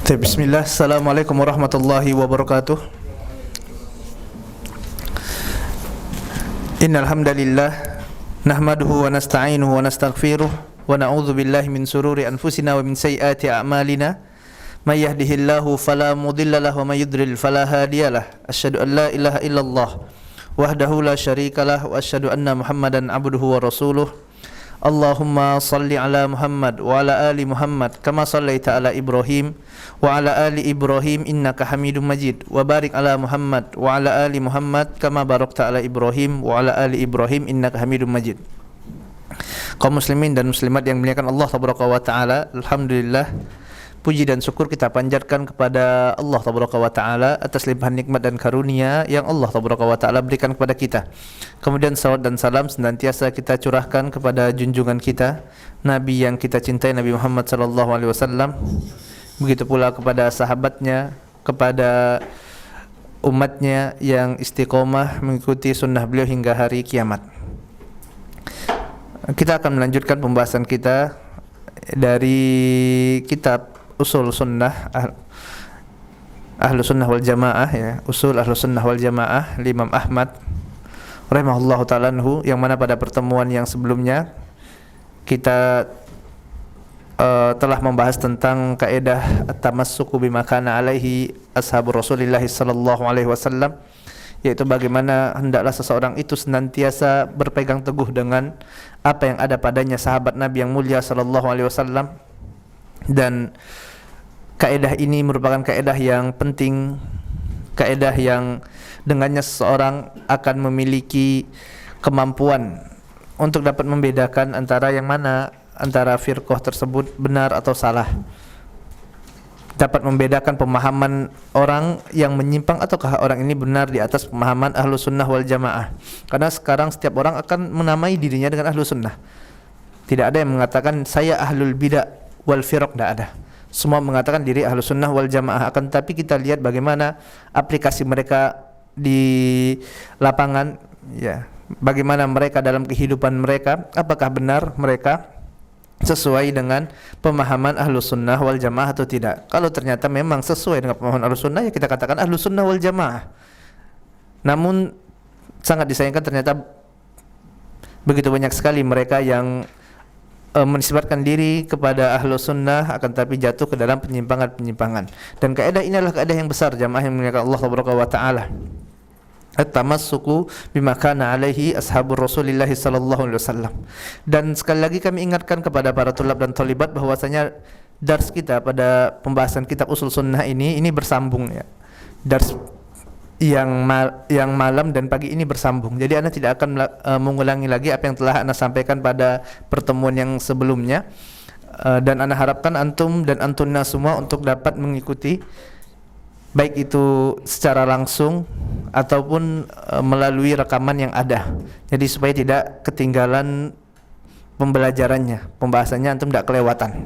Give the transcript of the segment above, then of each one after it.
Bismillah, Assalamualaikum warahmatullahi wabarakatuh. Innal hamdalillah nahmaduhu wa nasta'inuhu wa nastaghfiruh wa na'udzu billahi min sururi anfusina wa min sayyiati a'malina. May yahdihillahu fala mudilla lahu wa may yudlil fala hadiyalah. Asyhadu an la ilaha illallah wahdahu la syarikalah wa asyhadu anna Muhammadan abduhu wa rasuluh. Allahumma salli ala Muhammad wa ala ali Muhammad kama sallaita ala Ibrahim wa ala ali Ibrahim innaka Hamidum Majid wa barik ala Muhammad wa ala ali Muhammad kama barakta ala Ibrahim wa ala ali Ibrahim innaka Hamidum Majid. Kaum muslimin dan muslimat yang dimuliakan Allah Tabaraka wa taala, alhamdulillah, puji dan syukur kita panjatkan kepada Allah Tabaraka wa taala atas limpahan nikmat dan karunia yang Allah Tabaraka wa taala berikan kepada kita. Kemudian salawat dan salam senantiasa kita curahkan kepada junjungan kita, Nabi yang kita cintai, Nabi Muhammad sallallahu alaihi wasallam. Begitu pula kepada sahabatnya, kepada umatnya yang istiqomah mengikuti sunnah beliau hingga hari kiamat. Kita akan melanjutkan pembahasan kita dari kitab Usul Sunnah Ahlu Sunnah wal Jamaah, ya, Usul Ahlu Sunnah wal Jamaah Imam Ahmad rahimahullahu ta'ala anhu, yang mana pada pertemuan yang sebelumnya kita telah membahas tentang kaidah at-tamassuku bima kana alaihi ashabur Rasulillah sallallahu alaihi wasallam, yaitu bagaimana hendaklah seseorang itu senantiasa berpegang teguh dengan apa yang ada padanya sahabat Nabi yang mulia sallallahu alaihi wasallam. Dan kaidah ini merupakan kaidah yang penting, kaidah yang dengannya seseorang akan memiliki kemampuan untuk dapat membedakan antara yang mana antara firqah tersebut benar atau salah, dapat membedakan pemahaman orang yang menyimpang ataukah orang ini benar di atas pemahaman ahlu sunnah wal jamaah. Karena sekarang setiap orang akan menamai dirinya dengan ahlu sunnah. Tidak ada yang mengatakan saya ahlul bidah wal firq, tidak ada. Semua mengatakan diri ahlu sunnah wal jamaah. Akan tapi kita lihat bagaimana aplikasi mereka di lapangan, ya, bagaimana mereka dalam kehidupan mereka, apakah benar mereka sesuai dengan pemahaman ahlu sunnah wal jamaah atau tidak. Kalau ternyata memang sesuai dengan pemahaman ahlu sunnah, ya kita katakan ahlu sunnah wal jamaah. Namun sangat disayangkan ternyata begitu banyak sekali mereka yang menisbatkan diri kepada ahlu sunnah akan tapi jatuh ke dalam penyimpangan-penyimpangan. Dan kaidah ini adalah kaidah yang besar, jamaah yang dimuliakan Allah Subhanahu wa taala. At-tamassuku bima kana alaihi ashabur Rasulillah sallallahu alaihi wasallam. Dan sekali lagi kami ingatkan kepada para tulab dan talibat bahwasanya dars kita pada pembahasan kitab Usul Sunnah ini bersambung, ya. Dars yang malam dan pagi ini bersambung. Jadi Anda tidak akan mengulangi lagi apa yang telah Anda sampaikan pada pertemuan yang sebelumnya. Dan Anda harapkan antum dan antunna semua untuk dapat mengikuti, baik itu secara langsung ataupun melalui rekaman yang ada. Jadi supaya tidak ketinggalan pembelajarannya, pembahasannya antum tidak kelewatan.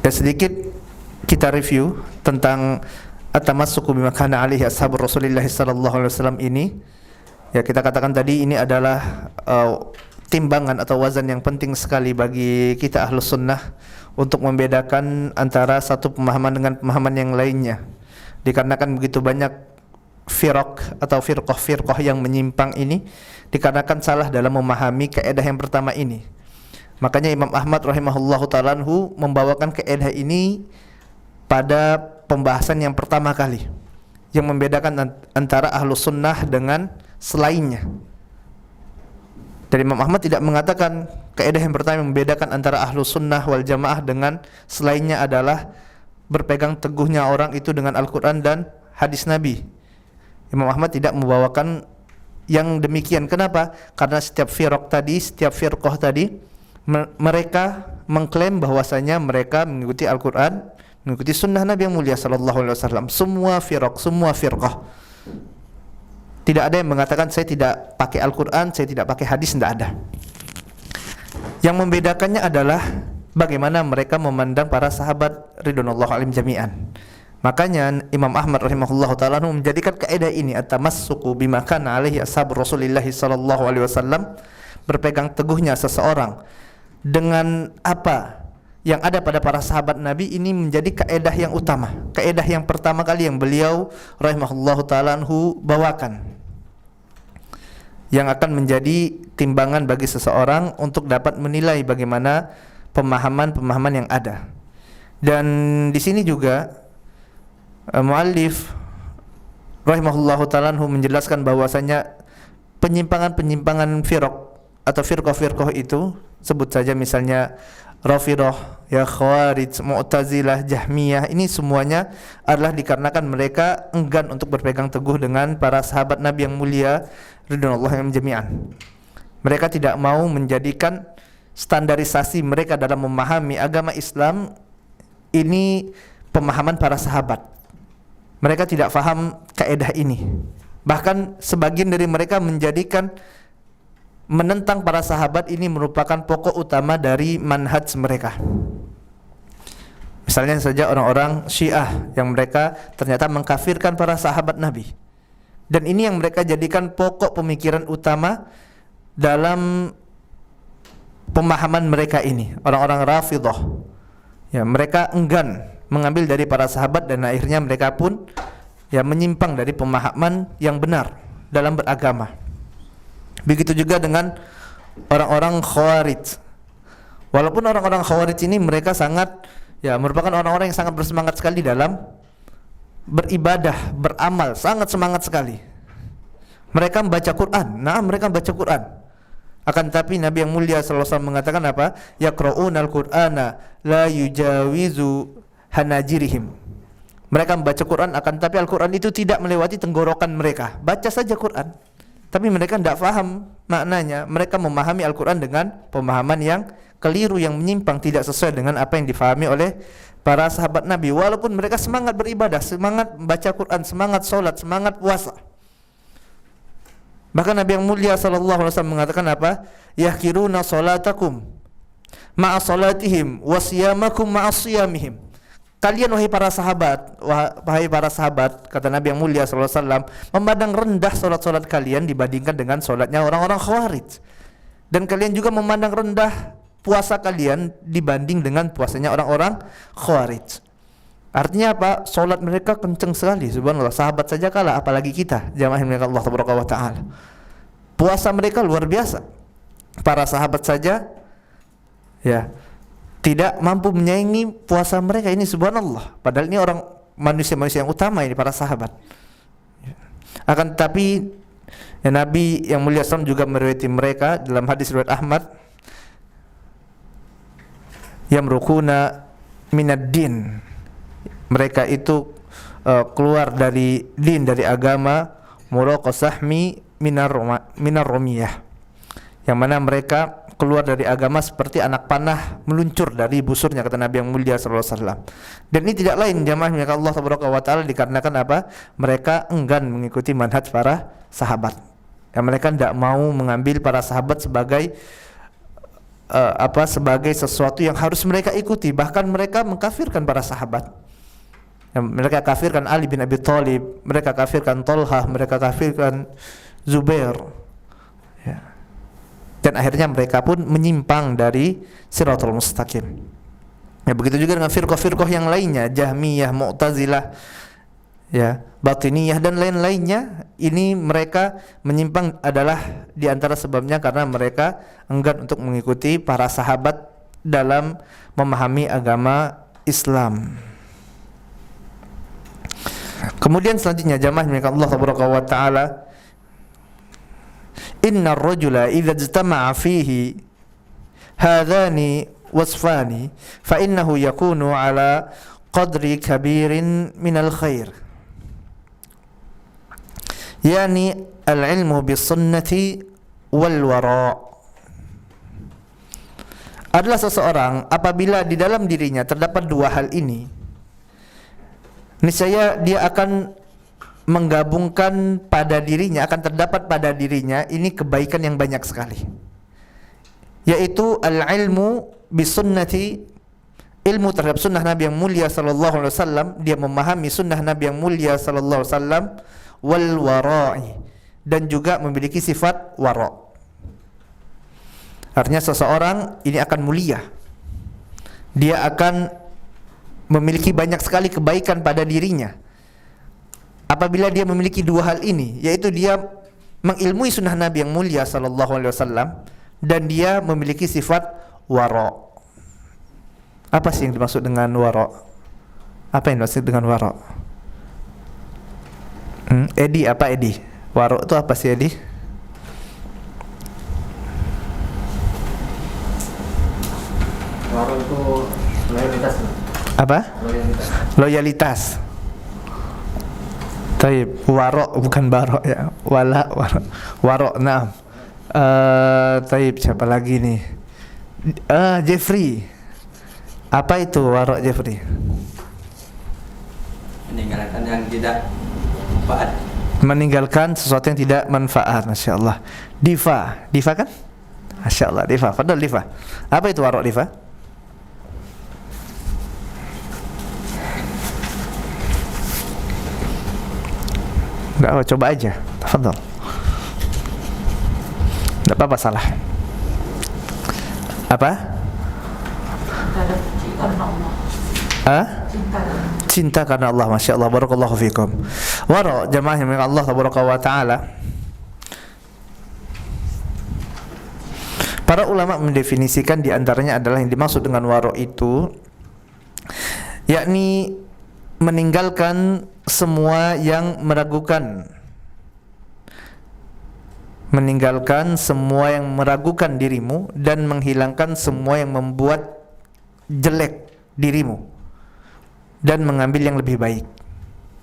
Dan sedikit kita review tentang at-tamassuku bima kana alaihi ashabur Rasulillah sallallahu alaihi wasallam ini. Ya, kita katakan tadi ini adalah timbangan atau wazan yang penting sekali bagi kita ahlus sunnah untuk membedakan antara satu pemahaman dengan pemahaman yang lainnya. Dikarenakan begitu banyak firaq atau firqah yang menyimpang ini, dikarenakan salah dalam memahami kaidah yang pertama ini. Makanya Imam Ahmad rahimahullahu ta'ala anhu membawakan kaidah ini pada pembahasan yang pertama kali, yang membedakan antara ahlus sunnah dengan selainnya. Dan Imam Ahmad tidak mengatakan kaidah yang pertama yang membedakan antara ahlus sunnah wal jamaah dengan selainnya adalah berpegang teguhnya orang itu dengan Al-Quran dan hadis Nabi. Imam Ahmad tidak membawakan yang demikian. Kenapa? Karena setiap firqah tadi mereka mengklaim bahwasanya mereka mengikuti Al-Quran, mengikuti sunnah Nabi yang mulia sallallahu alaihi wasallam. Semua firqah. Tidak ada yang mengatakan saya tidak pakai Al-Quran, saya tidak pakai hadis, tidak ada. Yang membedakannya adalah bagaimana mereka memandang para sahabat ridwanullah alim jami'an. Makanya Imam Ahmad rahimahullahu ta'ala menjadikan kaidah ini at-tamassuku bima kana alaihi ashabur Rasulillah sallallahu alaihi wasallam, berpegang teguhnya seseorang dengan apa yang ada pada para sahabat Nabi ini menjadi kaedah yang utama, kaedah yang pertama kali yang beliau rahimahullahu taala anhu bawakan, yang akan menjadi timbangan bagi seseorang untuk dapat menilai bagaimana pemahaman-pemahaman yang ada. Dan di sini juga muallif rahimahullahu taala anhu menjelaskan bahwasanya penyimpangan-penyimpangan firaq atau firqah-firqah itu, sebut saja misalnya Rafidhah, ya Khawarij, Mu'tazilah, Jahmiyah, ini semuanya adalah dikarenakan mereka enggan untuk berpegang teguh dengan para sahabat Nabi yang mulia ridwanullahi jami'an. Mereka tidak mau menjadikan standarisasi mereka dalam memahami agama Islam ini pemahaman para sahabat. Mereka tidak faham kaedah ini. Bahkan sebagian dari mereka menjadikan menentang para sahabat ini merupakan pokok utama dari manhaj mereka. Misalnya saja orang-orang Syiah yang mereka ternyata mengkafirkan para sahabat Nabi. Dan ini yang mereka jadikan pokok pemikiran utama dalam pemahaman mereka ini. Orang-orang Rafidhah, ya, mereka enggan mengambil dari para sahabat dan akhirnya mereka pun ya menyimpang dari pemahaman yang benar dalam beragama. Begitu juga dengan orang-orang Khawarij. Walaupun orang-orang Khawarij ini mereka sangat ya merupakan orang-orang yang sangat bersemangat sekali dalam beribadah, beramal, sangat semangat sekali. Mereka membaca Quran. Nah, mereka membaca Quran. Akan tetapi Nabi yang mulia sallallahu alaihi wasallam mengatakan apa? Yaqra'unal Qur'ana la yujawizu hanajirihim. Mereka membaca Quran akan tetapi Al-Quran itu tidak melewati tenggorokan mereka. Baca saja Quran, tapi mereka tidak faham maknanya. Mereka memahami Al-Quran dengan pemahaman yang keliru, yang menyimpang, tidak sesuai dengan apa yang difahami oleh para sahabat Nabi. Walaupun mereka semangat beribadah, semangat membaca Quran, semangat sholat, semangat puasa. Bahkan Nabi yang mulia sallallahu alaihi wasallam mengatakan apa? Yahkiruna salatakum ma'a salatihim wa siyamakum ma'a siyamihim. Kalian wahai para sahabat, kata Nabi yang mulia sallallahu alaihi wasallam, memandang rendah salat-salat kalian dibandingkan dengan salatnya orang-orang Khawarij. Dan kalian juga memandang rendah puasa kalian dibanding dengan puasanya orang-orang Khawarij. Artinya apa? Salat mereka kenceng sekali, subhanallah. Sahabat saja kalah, apalagi kita, jamaah yang Allah tabaraka wa taala. Puasa mereka luar biasa. Para sahabat saja ya tidak mampu menyaingi puasa mereka ini, subhanallah. Padahal ini orang manusia-manusia yang utama ini, para sahabat. Akan tetapi ya, Nabi yang mulia SAW juga meriwayati mereka dalam hadis riwayat Ahmad, yamrukuna minad din. Mereka itu keluar dari din, dari agama, muraqasahmi minar romiyah. Yang mana mereka keluar dari agama seperti anak panah meluncur dari busurnya, kata Nabi yang mulia sallallahu alaihi wasallam. Dan ini tidak lain jamaah milik Allah tabaraka wa taala dikarenakan apa? Mereka enggan mengikuti manhaj para sahabat. Ya, mereka tidak mau mengambil para sahabat sebagai sebagai sesuatu yang harus mereka ikuti. Bahkan mereka mengkafirkan para sahabat. Ya, mereka kafirkan Ali bin Abi Thalib, mereka kafirkan Thalhah, mereka kafirkan Zubair. Ya. Dan akhirnya mereka pun menyimpang dari Siratal Mustaqim. Ya, begitu juga dengan firqah-firqah yang lainnya, Jahmiyah, Mu'tazilah, ya, Batiniyah dan lain-lainnya. Ini mereka menyimpang adalah di antara sebabnya karena mereka enggan untuk mengikuti para sahabat dalam memahami agama Islam. Kemudian selanjutnya jamaah milik Allah tabaraka wa taala, inna ar-rajula idza ijtama'a fihi hadhani wasfani fa innahu yakunu ala qadri kabirin minal khair, yani al-ilmu bis sunnati wal wara'. Adalah seseorang apabila di dalam dirinya terdapat dua hal ini, niscaya dia akan menggabungkan pada dirinya, akan terdapat pada dirinya ini kebaikan yang banyak sekali, yaitu al-ilmu bisunnati, ilmu terhadap sunnah Nabi yang mulia sallallahu alaihi wasallam, dia memahami sunnah Nabi yang mulia sallallahu alaihi wasallam, wal wara'i, dan juga memiliki sifat wara'. Artinya seseorang ini akan mulia dia akan memiliki banyak sekali kebaikan pada dirinya. Apabila dia memiliki dua hal ini, yaitu dia mengilmui sunnah Nabi yang mulia sallallahu alaihi wasallam dan dia memiliki sifat wara. Apa sih yang dimaksud dengan wara? Apa yang dimaksud dengan wara? Edi, apa Edi? Wara itu apa sih Edi? Wara itu loyalitas. Apa? Loyalitas. Taib, warok bukan barok ya. Warok. Nah. Taib, siapa lagi nih? Jeffrey. Apa itu warok Jeffrey? Meninggalkan yang tidak manfaat. Meninggalkan sesuatu yang tidak manfaat. Masya Allah. Diva kan? Masya Allah, Diva. Padahal Diva. Apa itu warok Diva? Enggak, coba aja. Tafadhol. Enggak apa-apa salah. Apa? Cinta karena Allah. Masya Allah, barakallahu fikum. Wara, jamaah yang Allah tabaraka wa ta'ala. Para ulama mendefinisikan di antaranya adalah yang dimaksud dengan wara itu yakni meninggalkan semua yang meragukan, meninggalkan semua yang meragukan dirimu dan menghilangkan semua yang membuat jelek dirimu dan mengambil yang lebih baik.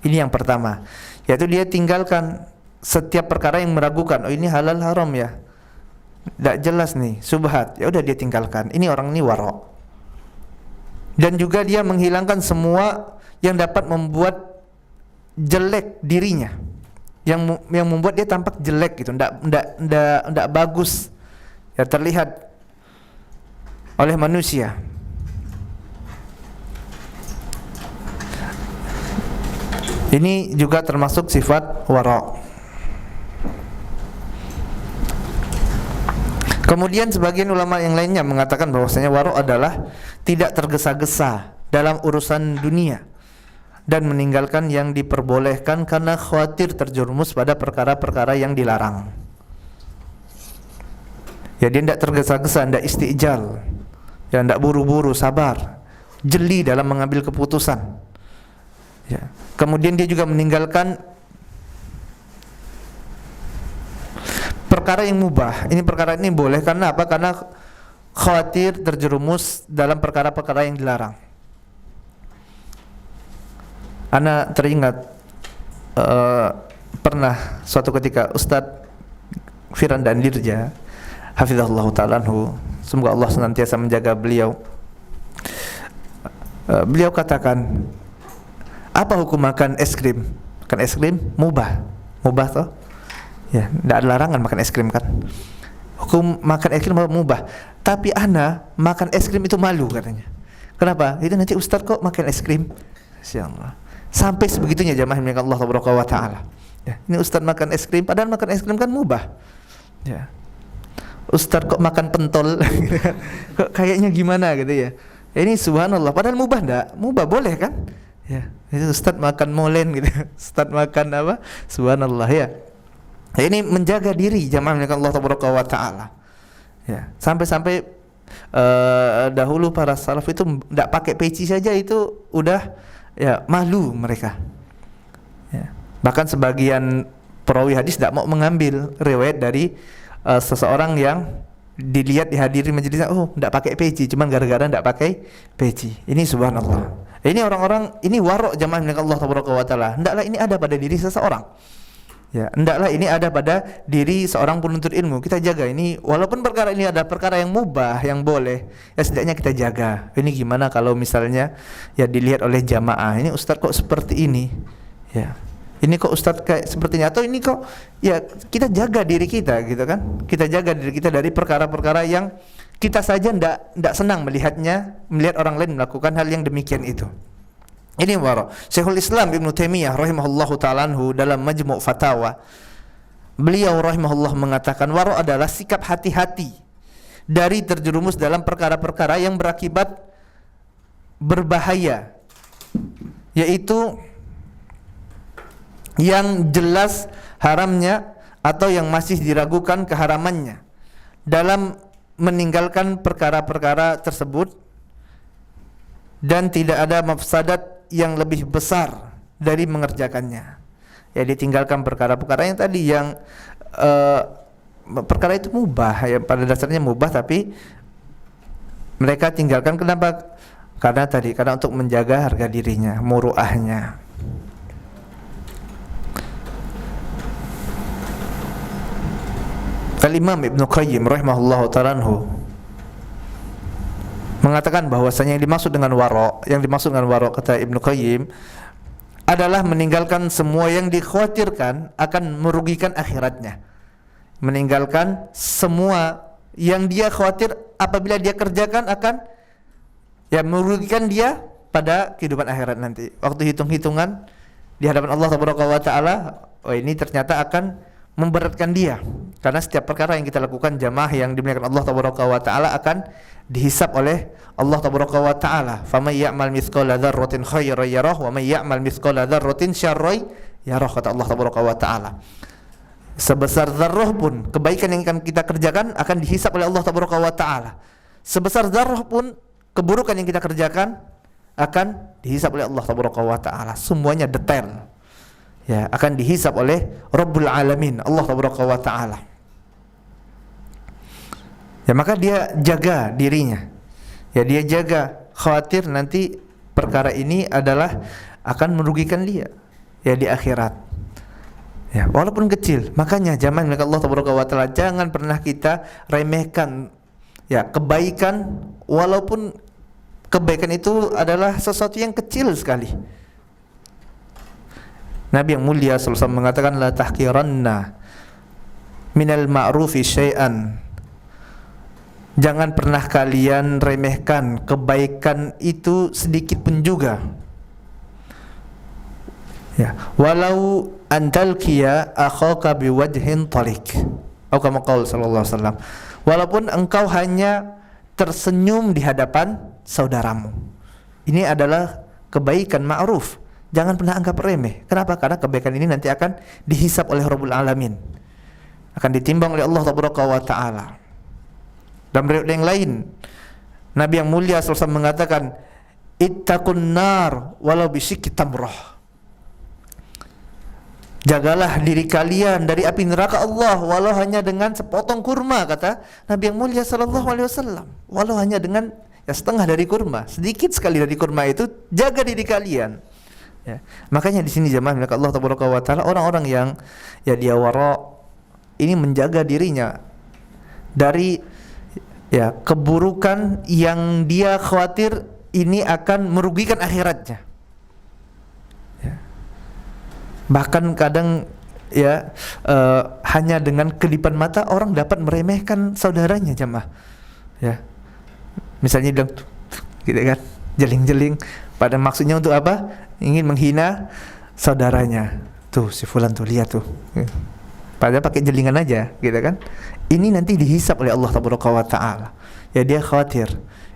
Ini yang pertama, yaitu dia tinggalkan setiap perkara yang meragukan. Oh, ini halal haram ya, tidak jelas nih, subhat, ya udah dia tinggalkan. Ini orang ini wara. Dan juga dia menghilangkan semua yang dapat membuat jelek dirinya, yang membuat dia tampak jelek gitu, ndak bagus ya terlihat oleh manusia. Ini juga termasuk sifat wara. Kemudian sebagian ulama yang lainnya mengatakan bahwasanya wara adalah tidak tergesa-gesa dalam urusan dunia dan meninggalkan yang diperbolehkan karena khawatir terjerumus pada perkara-perkara yang dilarang. Ya, dia tidak tergesa-gesa, tidak istijal, ya, tidak buru-buru, sabar, jeli dalam mengambil keputusan. Ya. Kemudian dia juga meninggalkan perkara yang mubah. Ini perkara ini boleh karena apa? Karena khawatir terjerumus dalam perkara-perkara yang dilarang. Ana teringat pernah suatu ketika Ustadz Firanda Dirja hafizahullah ta'ala anhu, semoga Allah senantiasa menjaga beliau, beliau katakan, apa hukum makan es krim? Makan es krim mubah toh? Ya, tidak ada larangan makan es krim kan? Hukum makan es krim mubah. Tapi ana makan es krim itu malu katanya. Kenapa? Itu nanti Ustadz kok makan es krim? Insyaallah. Sampai sebegitunya jamaah yang Allah wa ta'ala. Ya, ini Ustadz makan es krim, padahal makan es krim kan mubah. Ya. Ustadz kok makan pentol, kok kayaknya gimana gitu ya. Ini subhanallah, padahal mubah enggak? Mubah boleh kan? Ya, itu Ustadz makan molen gitu. Ustadz makan apa? Subhanallah ya. Ini menjaga diri jamaah yang Allah wa ta'ala. Ya, sampai-sampai dahulu para salaf itu enggak pakai peci saja itu udah ya malu mereka. Ya. Bahkan sebagian perawi hadis tidak mau mengambil riwayat dari seseorang yang dilihat dihadiri majelisnya, oh tidak pakai peci, cuma gara-gara tidak pakai peci. Ini subhanallah. Ini orang-orang ini warok jamaah yang Allah wa ta'ala. Hendaklah ini ada pada diri seseorang. Ya, hendaklah ini ada pada diri seorang penuntut ilmu. Kita jaga ini, walaupun perkara ini ada perkara yang mubah, yang boleh, ya setidaknya kita jaga. Ini gimana kalau misalnya ya dilihat oleh jamaah, ini Ustadz kok seperti ini, ya, ini kok Ustadz kayak sepertinya, atau ini kok, ya kita jaga diri kita, gitu kan? Kita jaga diri kita dari perkara-perkara yang kita saja ndak senang melihatnya, melihat orang lain melakukan hal yang demikian itu. Ini wara. Syekhul Islam Ibnu Taimiyah rahimahullahu ta'ala anhu dalam Majmu' Fatawa, beliau rahimahullah mengatakan wara adalah sikap hati-hati dari terjerumus dalam perkara-perkara yang berakibat berbahaya, yaitu yang jelas haramnya atau yang masih diragukan keharamannya, dalam meninggalkan perkara-perkara tersebut, dan tidak ada mafsadat yang lebih besar dari mengerjakannya. Ya, ditinggalkan perkara-perkara yang tadi yang perkara itu mubah, ya pada dasarnya mubah, tapi mereka tinggalkan. Kenapa? Karena untuk menjaga harga dirinya, muruahnya. Al-Imam Ibnu Qayyim rahimahullahu ta'ala mengatakan bahwasanya yang dimaksud dengan wara, kata Ibnu Qayyim, adalah meninggalkan semua yang dikhawatirkan akan merugikan akhiratnya. Meninggalkan semua yang dia khawatir apabila dia kerjakan akan merugikan dia pada kehidupan akhirat nanti. Waktu hitung-hitungan di hadapan Allah Taala, ini ternyata akan memberatkan dia, karena setiap perkara yang kita lakukan jamaah yang dimuliakan Allah Taala akan dihisab oleh Allah Taala. Faman ya'mal mithqala dzarratin khairan yarah wa man ya'mal mithqala dzarratin syarran yarah, kata Allah Taala. Sebesar zarrah pun kebaikan yang akan kita kerjakan akan dihisab oleh Allah Taala. Sebesar zarrah pun keburukan yang kita kerjakan akan dihisab oleh Allah Taala. Semuanya detail. Ya, akan dihisab oleh Rabbul Alamin, Allah Taala. Ya, maka dia jaga dirinya. Ya, dia jaga, khawatir nanti perkara ini adalah akan merugikan dia ya di akhirat. Ya, walaupun kecil. Makanya jamaah milik Allah Taala, jangan pernah kita remehkan ya kebaikan, walaupun kebaikan itu adalah sesuatu yang kecil sekali. Nabi yang mulia SAW mengatakan, la tahqiranna minal ma'rufi syai'an. Jangan pernah kalian remehkan kebaikan itu sedikit pun juga. Ya, walau antalqiya akhaka biwajhin talik. Atau kama qaul sallallahu alaihi wasallam. Walaupun engkau hanya tersenyum di hadapan saudaramu. Ini adalah kebaikan ma'ruf. Jangan pernah anggap remeh. Kenapa? Karena kebaikan ini nanti akan dihisab oleh Rabbul Alamin, akan ditimbang oleh Allah Taala. Dan riwayat yang lain, Nabi yang mulia SAW mengatakan, ittaqun nar walau bisyikki tamrah. Jagalah diri kalian dari api neraka Allah walau hanya dengan sepotong kurma, kata Nabi yang mulia SAW. Walau hanya dengan setengah dari kurma, sedikit sekali dari kurma itu, jaga diri kalian. Ya. Makanya di sini jemaah milik Allah Taala, orang-orang yang dia wara ini menjaga dirinya dari keburukan yang dia khawatir ini akan merugikan akhiratnya. Ya. Bahkan kadang hanya dengan kedipan mata orang dapat meremehkan saudaranya jemaah. Ya. Misalnya bilang gitu kan, jeling-jeling, pada maksudnya untuk apa? Ingin menghina saudaranya. Tuh si fulan tuh, lihat tuh. Padahal pakai jelingan aja, gitu kan? Ini nanti dihisab oleh Allah Taala. Ya, dia khawatir.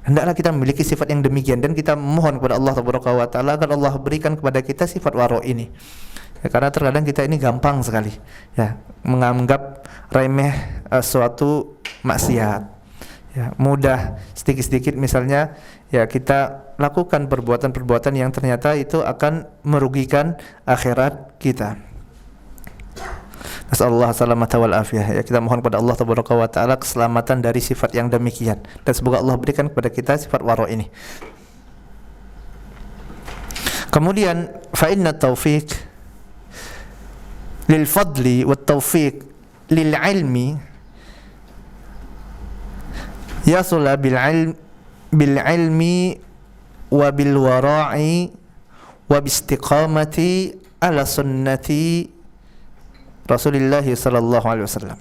Hendaklah kita memiliki sifat yang demikian, dan kita mohon kepada Allah Taala agar Allah berikan kepada kita sifat waro ini. Ya, karena terkadang kita ini gampang sekali menganggap remeh suatu maksiat. Ya, mudah sedikit-sedikit misalnya kita lakukan perbuatan-perbuatan yang ternyata itu akan merugikan akhirat kita. Nasallallahu salamata wal afiyah. Ya, kita mohon kepada Allah Taala keselamatan dari sifat yang demikian, dan semoga Allah berikan kepada kita sifat waro ini. Kemudian fa inna taufiq lil fadli wat taufiq lil ilmi yasula bil ilmi wa bil wara'i wa bi istiqamati ala sunnati Rasulullah sallallahu alaihi wasallam.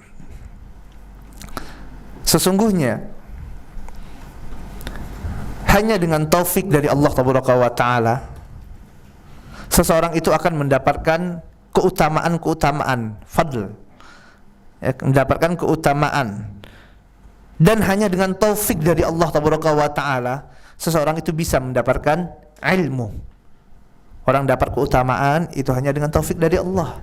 Sesungguhnya hanya dengan taufik dari Allah Taala seseorang itu akan mendapatkan keutamaan fadl, mendapatkan keutamaan. Dan hanya dengan taufik dari Allah Taala seseorang itu bisa mendapatkan ilmu. Orang dapat keutamaan itu hanya dengan taufik dari Allah.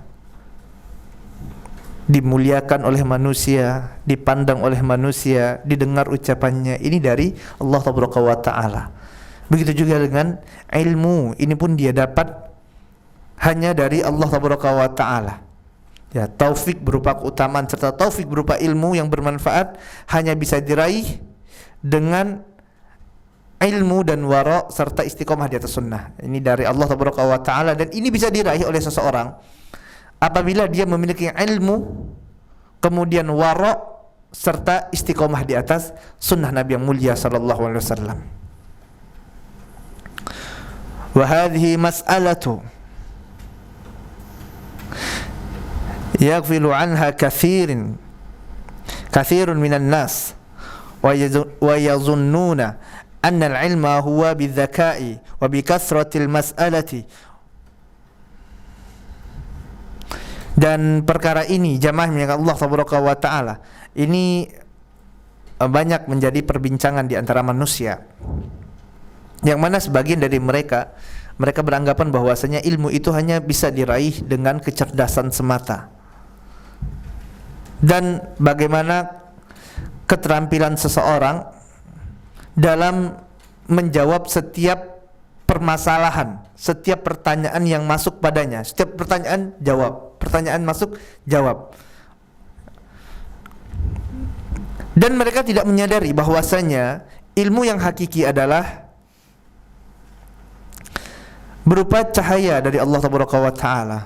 Dimuliakan oleh manusia, dipandang oleh manusia, didengar ucapannya, ini dari Allah Tabaraka wa Ta'ala. Begitu juga dengan ilmu, ini pun dia dapat hanya dari Allah Tabaraka wa Ta'ala. Ya, taufik berupa keutamaan serta taufik berupa ilmu yang bermanfaat hanya bisa diraih dengan ilmu dan wara serta istiqomah di atas sunnah. Ini dari Allah Tabaraka wa Ta'ala, dan ini bisa diraih oleh seseorang apabila dia memiliki ilmu, kemudian wara serta istiqomah di atas sunnah Nabi yang mulia sallallahu alaihi wasallam. Wa hadhihi mas'alatu yaghfilu anha kathirun minan nas wa yazunnuna anna al-ilma huwa bidh-dhaka'i wa bikathrati al-mas'alati. Dan perkara ini jamaah yang Allah Tabaraka wa Ta'ala ini banyak menjadi perbincangan di antara manusia, yang mana sebagian dari mereka beranggapan bahwasanya ilmu itu hanya bisa diraih dengan kecerdasan semata, dan bagaimana keterampilan seseorang dalam menjawab setiap permasalahan, setiap pertanyaan yang masuk padanya, setiap pertanyaan jawab, pertanyaan masuk jawab. Dan mereka tidak menyadari bahwasanya ilmu yang hakiki adalah berupa cahaya dari Allah Tabaraka wa Ta'ala.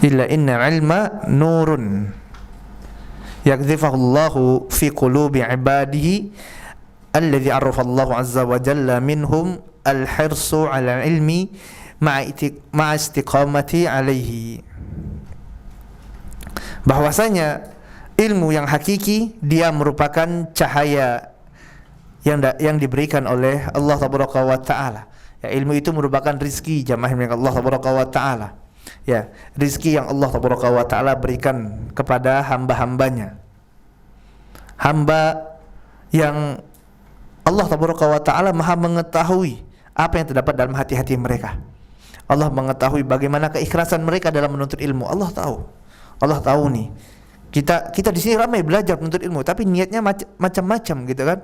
Illa inna ilma nurun yakdhifahu Allahu fi qulubi ibadihi alladhi arrafa Allahu azza wa jalla minhum al-hirsu ala ilmi ma'a istiqamati alaihi. Bahwasanya ilmu yang hakiki dia merupakan cahaya yang diberikan oleh Allah Tabaraka wa Ta'ala. Ya, ilmu itu merupakan rizki jamaah yang Allah Tabaraka wa Ta'ala. Ya, rizki yang Allah Tabaraka wa Ta'ala berikan kepada hamba-hambanya, hamba yang Allah Tabaraka wa Ta'ala maha mengetahui apa yang terdapat dalam hati-hati mereka. Allah mengetahui bagaimana keikhlasan mereka dalam menuntut ilmu. Allah tahu nih, kita di sini ramai belajar menuntut ilmu, tapi niatnya macam-macam gitu kan.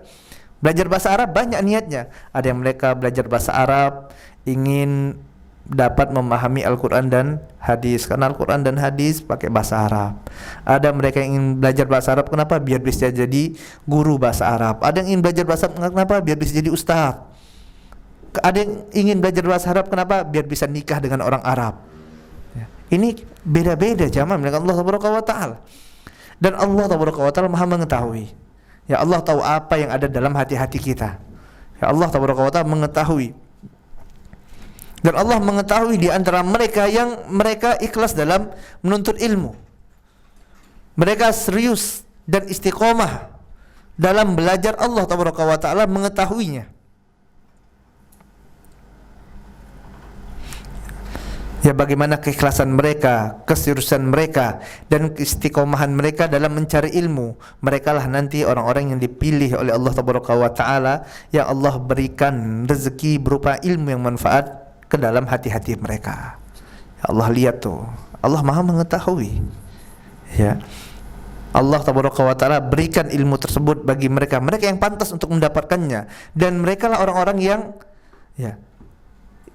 Belajar bahasa Arab banyak niatnya. Ada yang mereka belajar bahasa Arab ingin dapat memahami Al-Quran dan hadis, karena Al-Quran dan hadis pakai bahasa Arab. Ada mereka yang ingin belajar bahasa Arab, kenapa? Biar bisa jadi guru bahasa Arab. Ada yang ingin belajar bahasa Arab, kenapa? Biar bisa jadi ustaz. Ada yang ingin belajar bahasa Arab, kenapa? Biar bisa nikah dengan orang Arab. Ini beda-beda jamaah dengan Allah Tabaraka wa Ta'ala. Dan Allah Tabaraka wa Ta'ala maha mengetahui. Ya, Allah tahu apa yang ada dalam hati-hati kita. Ya, Allah Tabaraka wa Ta'ala mengetahui. Dan Allah mengetahui di antara mereka yang mereka ikhlas dalam menuntut ilmu. Mereka serius dan istiqomah dalam belajar, Allah Tabaraka wa Ta'ala mengetahuinya. Ya, bagaimana keikhlasan mereka, keseriusan mereka, dan istiqomahan mereka dalam mencari ilmu. Mereka lah nanti orang-orang yang dipilih oleh Allah Tabaraka wa Ta'ala, yang Allah berikan rezeki berupa ilmu yang manfaat ke dalam hati-hati mereka. Ya, Allah lihat tuh, Allah maha mengetahui. Ya, Allah Tabaraka wa Ta'ala berikan ilmu tersebut bagi mereka yang pantas untuk mendapatkannya, dan mereka lah orang-orang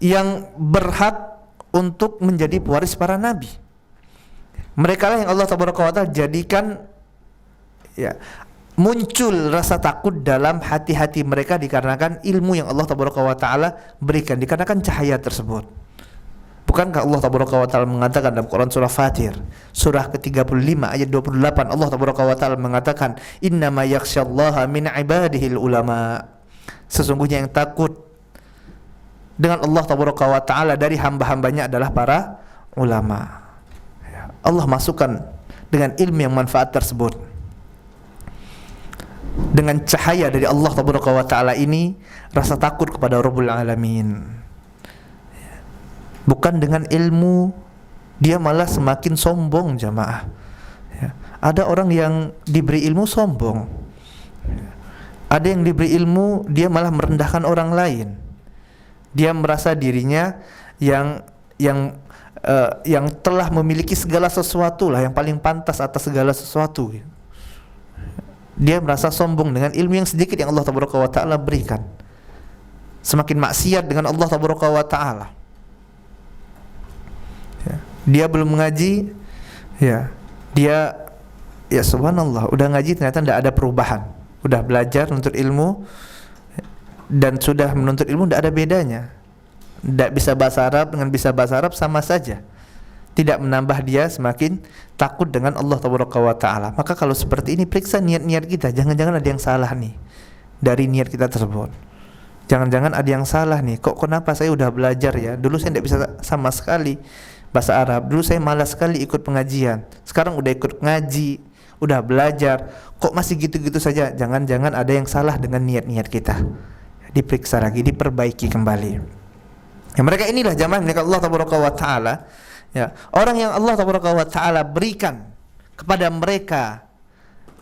yang berhak untuk menjadi pewaris para nabi. Mereka lah yang Allah Tabaraka wa Ta'ala jadikan muncul rasa takut dalam hati-hati mereka dikarenakan ilmu yang Allah Tabaraka wa Ta'ala berikan, dikarenakan cahaya tersebut. Bukankah Allah Tabaraka wa Ta'ala mengatakan dalam Quran surah Fatir, surah ke-35 ayat 28, Allah Tabaraka wa Ta'ala mengatakan, innama yakhsyallaha min ibadihil ulama. Sesungguhnya yang takut dengan Allah Tabaraka wa Ta'ala dari hamba-hambanya adalah para ulama. Allah masukkan dengan ilmu yang manfaat tersebut, dengan cahaya dari Allah Tabaraka wa Ta'ala ini, rasa takut kepada Rabbul Alamin. Bukan dengan ilmu dia malah semakin sombong jamaah. Ada orang yang diberi ilmu sombong. Ada yang diberi ilmu dia malah merendahkan orang lain. Dia merasa dirinya yang telah memiliki segala sesuatu lah, yang paling pantas atas segala sesuatu. Dia merasa sombong dengan ilmu yang sedikit yang Allah Tabaraka wa Ta'ala berikan. Semakin maksiat dengan Allah Tabaraka wa Ta'ala. Dia belum mengaji, dia subhanallah udah ngaji ternyata tidak ada perubahan. Udah belajar menuntut ilmu dan sudah menuntut ilmu tidak ada bedanya. Tidak bisa bahasa Arab dengan bisa bahasa Arab sama saja. Tidak menambah dia semakin takut dengan Allah Tabaraka wa Ta'ala. Maka kalau seperti ini periksa niat-niat kita. Jangan-jangan ada yang salah nih dari niat kita tersebut. Jangan-jangan ada yang salah nih. Kenapa saya udah belajar ya? Dulu saya tidak bisa sama sekali bahasa Arab. Dulu saya malas sekali ikut pengajian. Sekarang udah ikut ngaji, udah belajar, kok masih gitu-gitu saja? Jangan-jangan ada yang salah dengan niat-niat kita. Diperiksa lagi, diperbaiki kembali. Ya, mereka inilah jamaah milik Allah Tabaraka wa Ta'ala. Ya, orang yang Allah Tabaraka wa Ta'ala berikan kepada mereka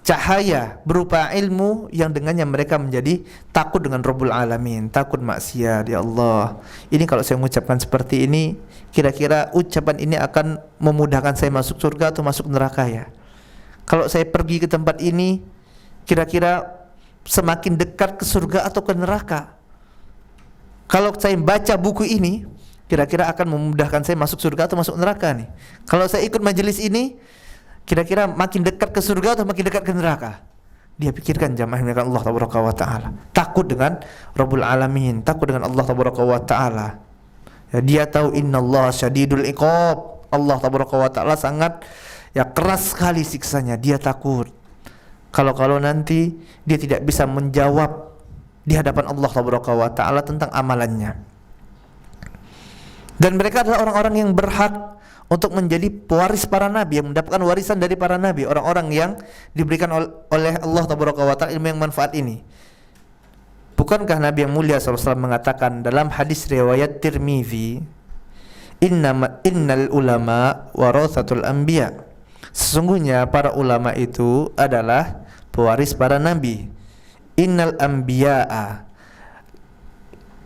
cahaya berupa ilmu yang dengannya mereka menjadi takut dengan Rabbul Alamin, takut maksiat. Ya Allah, ini kalau saya mengucapkan seperti ini, kira-kira ucapan ini akan memudahkan saya masuk surga atau masuk neraka ya? Kalau saya pergi ke tempat ini, kira-kira semakin dekat ke surga atau ke neraka? Kalau saya baca buku ini, kira-kira akan memudahkan saya masuk surga atau masuk neraka nih? Kalau saya ikut majelis ini, kira-kira makin dekat ke surga atau makin dekat ke neraka? Dia pikirkan jamaah Allah Tabaraka wa Ta'ala. Takut dengan Rabbul Alamin, takut dengan Allah Tabaraka wa Ta'ala. Ya, dia tahu innallaha syadidul iqab. Allah Tabaraka wa Ta'ala sangat keras sekali siksanya. Dia takut kalau nanti dia tidak bisa menjawab di hadapan Allah Tabaraka wa Ta'ala tentang amalannya. Dan mereka adalah orang-orang yang berhak untuk menjadi pewaris para nabi, yang mendapatkan warisan dari para nabi, orang-orang yang diberikan oleh Allah Tabaraka wa Ta'ala ilmu yang manfaat ini. Bukankah Nabi yang mulia SAW mengatakan dalam hadis riwayat Tirmizi, innal ulama warathatul anbiya, sesungguhnya para ulama itu adalah pewaris para nabi. Innal anbiya'a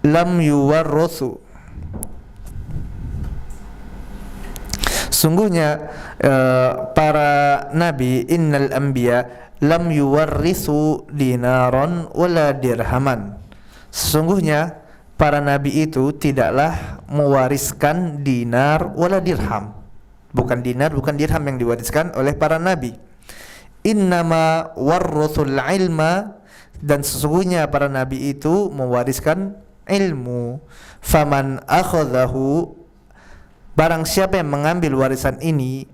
lam yuwarrathu, sungguhnya para nabi, innal anbiya lam yuwarrisu dinaron wala dirhaman, sesungguhnya para nabi itu tidaklah mewariskan dinar wala dirham. Bukan dinar, bukan dirham yang diwariskan oleh para nabi. Innama warrathul ilma, dan sesungguhnya para nabi itu mewariskan ilmu. Faman akhadhahu, barang siapa yang mengambil warisan ini,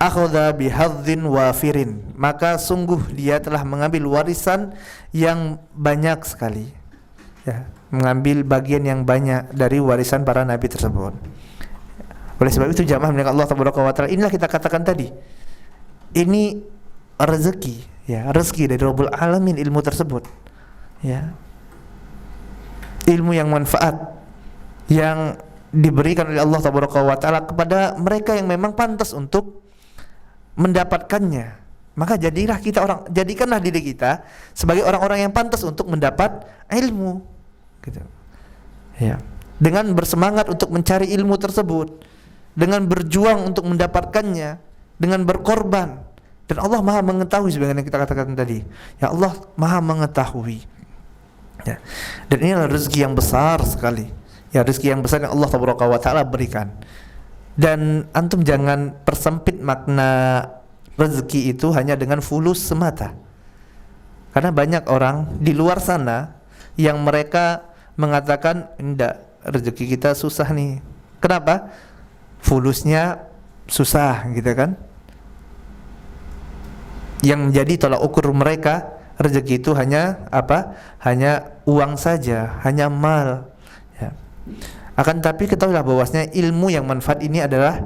akhadha bihadzin wafirin, maka sungguh dia telah mengambil warisan yang banyak sekali. Ya, mengambil bagian yang banyak dari warisan para nabi tersebut. Oleh sebab itu jamaah milik Allah Tabaraka wa Ta'ala, inilah kita katakan tadi, ini rezeki, ya, rezeki dari Rabbul Alamin ilmu tersebut, ya, ilmu yang manfaat yang diberikan oleh Allah Tabaraka wa Ta'ala kepada mereka yang memang pantas untuk mendapatkannya. Maka jadikanlah diri kita sebagai orang-orang yang pantas untuk mendapat ilmu, gitu. Ya, dengan bersemangat untuk mencari ilmu tersebut, dengan berjuang untuk mendapatkannya, dengan berkorban. Dan Allah Maha mengetahui sebagaimana kita katakan tadi. Ya, Allah Maha mengetahui. Ya. Dan inilah rezeki yang besar sekali. Ya, rezeki yang besar yang Allah Tabaraka wa Ta'ala berikan. Dan antum jangan persempit makna rezeki itu hanya dengan fulus semata. Karena banyak orang di luar sana yang mereka mengatakan, "Enggak, rezeki kita susah nih." Kenapa? Fulusnya susah, gitu kan? Yang menjadi tolak ukur mereka rezeki itu hanya apa? Hanya uang saja, hanya mal. Ya. Akan tapi ketahuilah bahwasanya ilmu yang manfaat ini adalah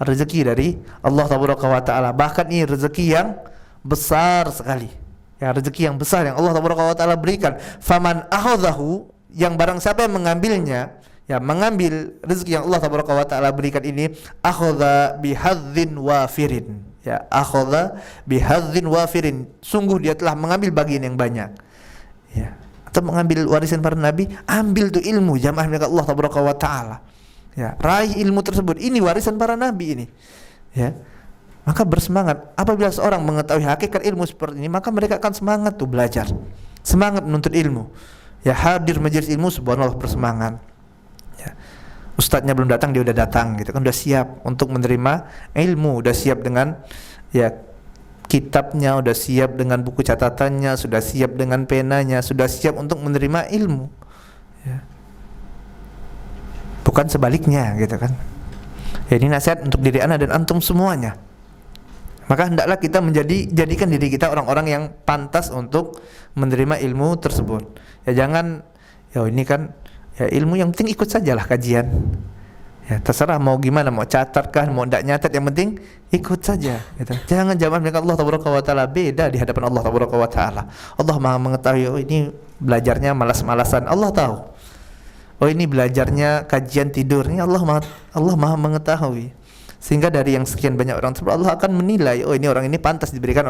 rezeki dari Allah Tabaraka wa Ta'ala. Bahkan ini rezeki yang besar sekali. Ya, rezeki yang besar yang Allah Tabaraka wa Ta'ala berikan. Faman akhadhahu, yang barang siapa yang mengambilnya, ya, mengambil rezeki yang Allah Tabaraka wa Ta'ala berikan ini, akhadha bihadzin wafirin, Ya, akhadha bihadzin wafirin. Sungguh dia telah mengambil bagian yang banyak. Ya. Atau mengambil warisan para nabi, ambil tuh ilmu jamaah milik Allah tabaraka wa taala. Ya, raih ilmu tersebut. Ini warisan para nabi ini. Ya. Maka bersemangat. Apabila seorang mengetahui hakikat ilmu seperti ini, maka mereka akan semangat tuh belajar. Semangat menuntut ilmu. Ya, hadir majelis ilmu, subhanallah, bersemangat. Ya. Ustadznya belum datang, dia udah datang gitu kan, udah siap untuk menerima ilmu, udah siap dengan ya kitabnya, udah siap dengan buku catatannya, sudah siap dengan penanya, sudah siap untuk menerima ilmu. Ya. Bukan sebaliknya gitu kan. Ya, ini nasihat untuk diri ana dan antum semuanya. Maka hendaklah kita jadikan diri kita orang-orang yang pantas untuk menerima ilmu tersebut. Ya jangan, ya ini kan ya ilmu yang penting ikut sajalah kajian. Ya terserah mau gimana, mau catat kah, mau tidak nyatat, yang penting ikut saja gitu. Jangan jamaah milik Allah tabaraka wa taala beda di hadapan Allah tabaraka wa taala. Allah Maha mengetahui, oh ini belajarnya malas-malasan, Allah tahu. Oh ini belajarnya kajian tidur, ini Allah Maha mengetahui. Sehingga dari yang sekian banyak orang tersebut Allah akan menilai, oh ini orang ini pantas diberikan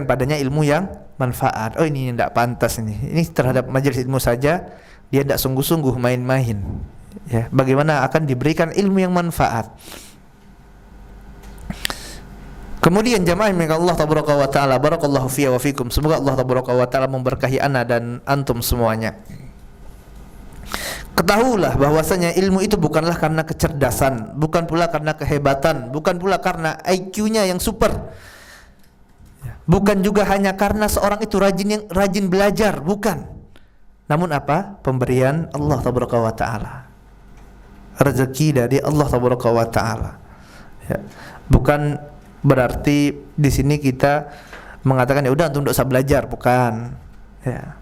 padanya ilmu yang manfaat. Oh ini tidak pantas ini. Ini terhadap majelis ilmu saja dia tidak sungguh-sungguh main-main. Ya, bagaimana akan diberikan ilmu yang manfaat. Kemudian jamaah yang Allah tabaraka wa taala, barakallahu fiyya wa fikum. Semoga Allah tabaraka wa taala memberkahi ana dan antum semuanya. Ketahuilah bahwasanya ilmu itu bukanlah karena kecerdasan, bukan pula karena kehebatan, bukan pula karena IQ-nya yang super. Bukan juga hanya karena seorang itu rajin belajar, bukan. Namun apa? Pemberian Allah tabaraka wa taala. Rezeki dari Allah tabaraka wa taala. Ya. Bukan berarti di sini kita mengatakan ya udah antum enggak usah belajar, bukan. Ya.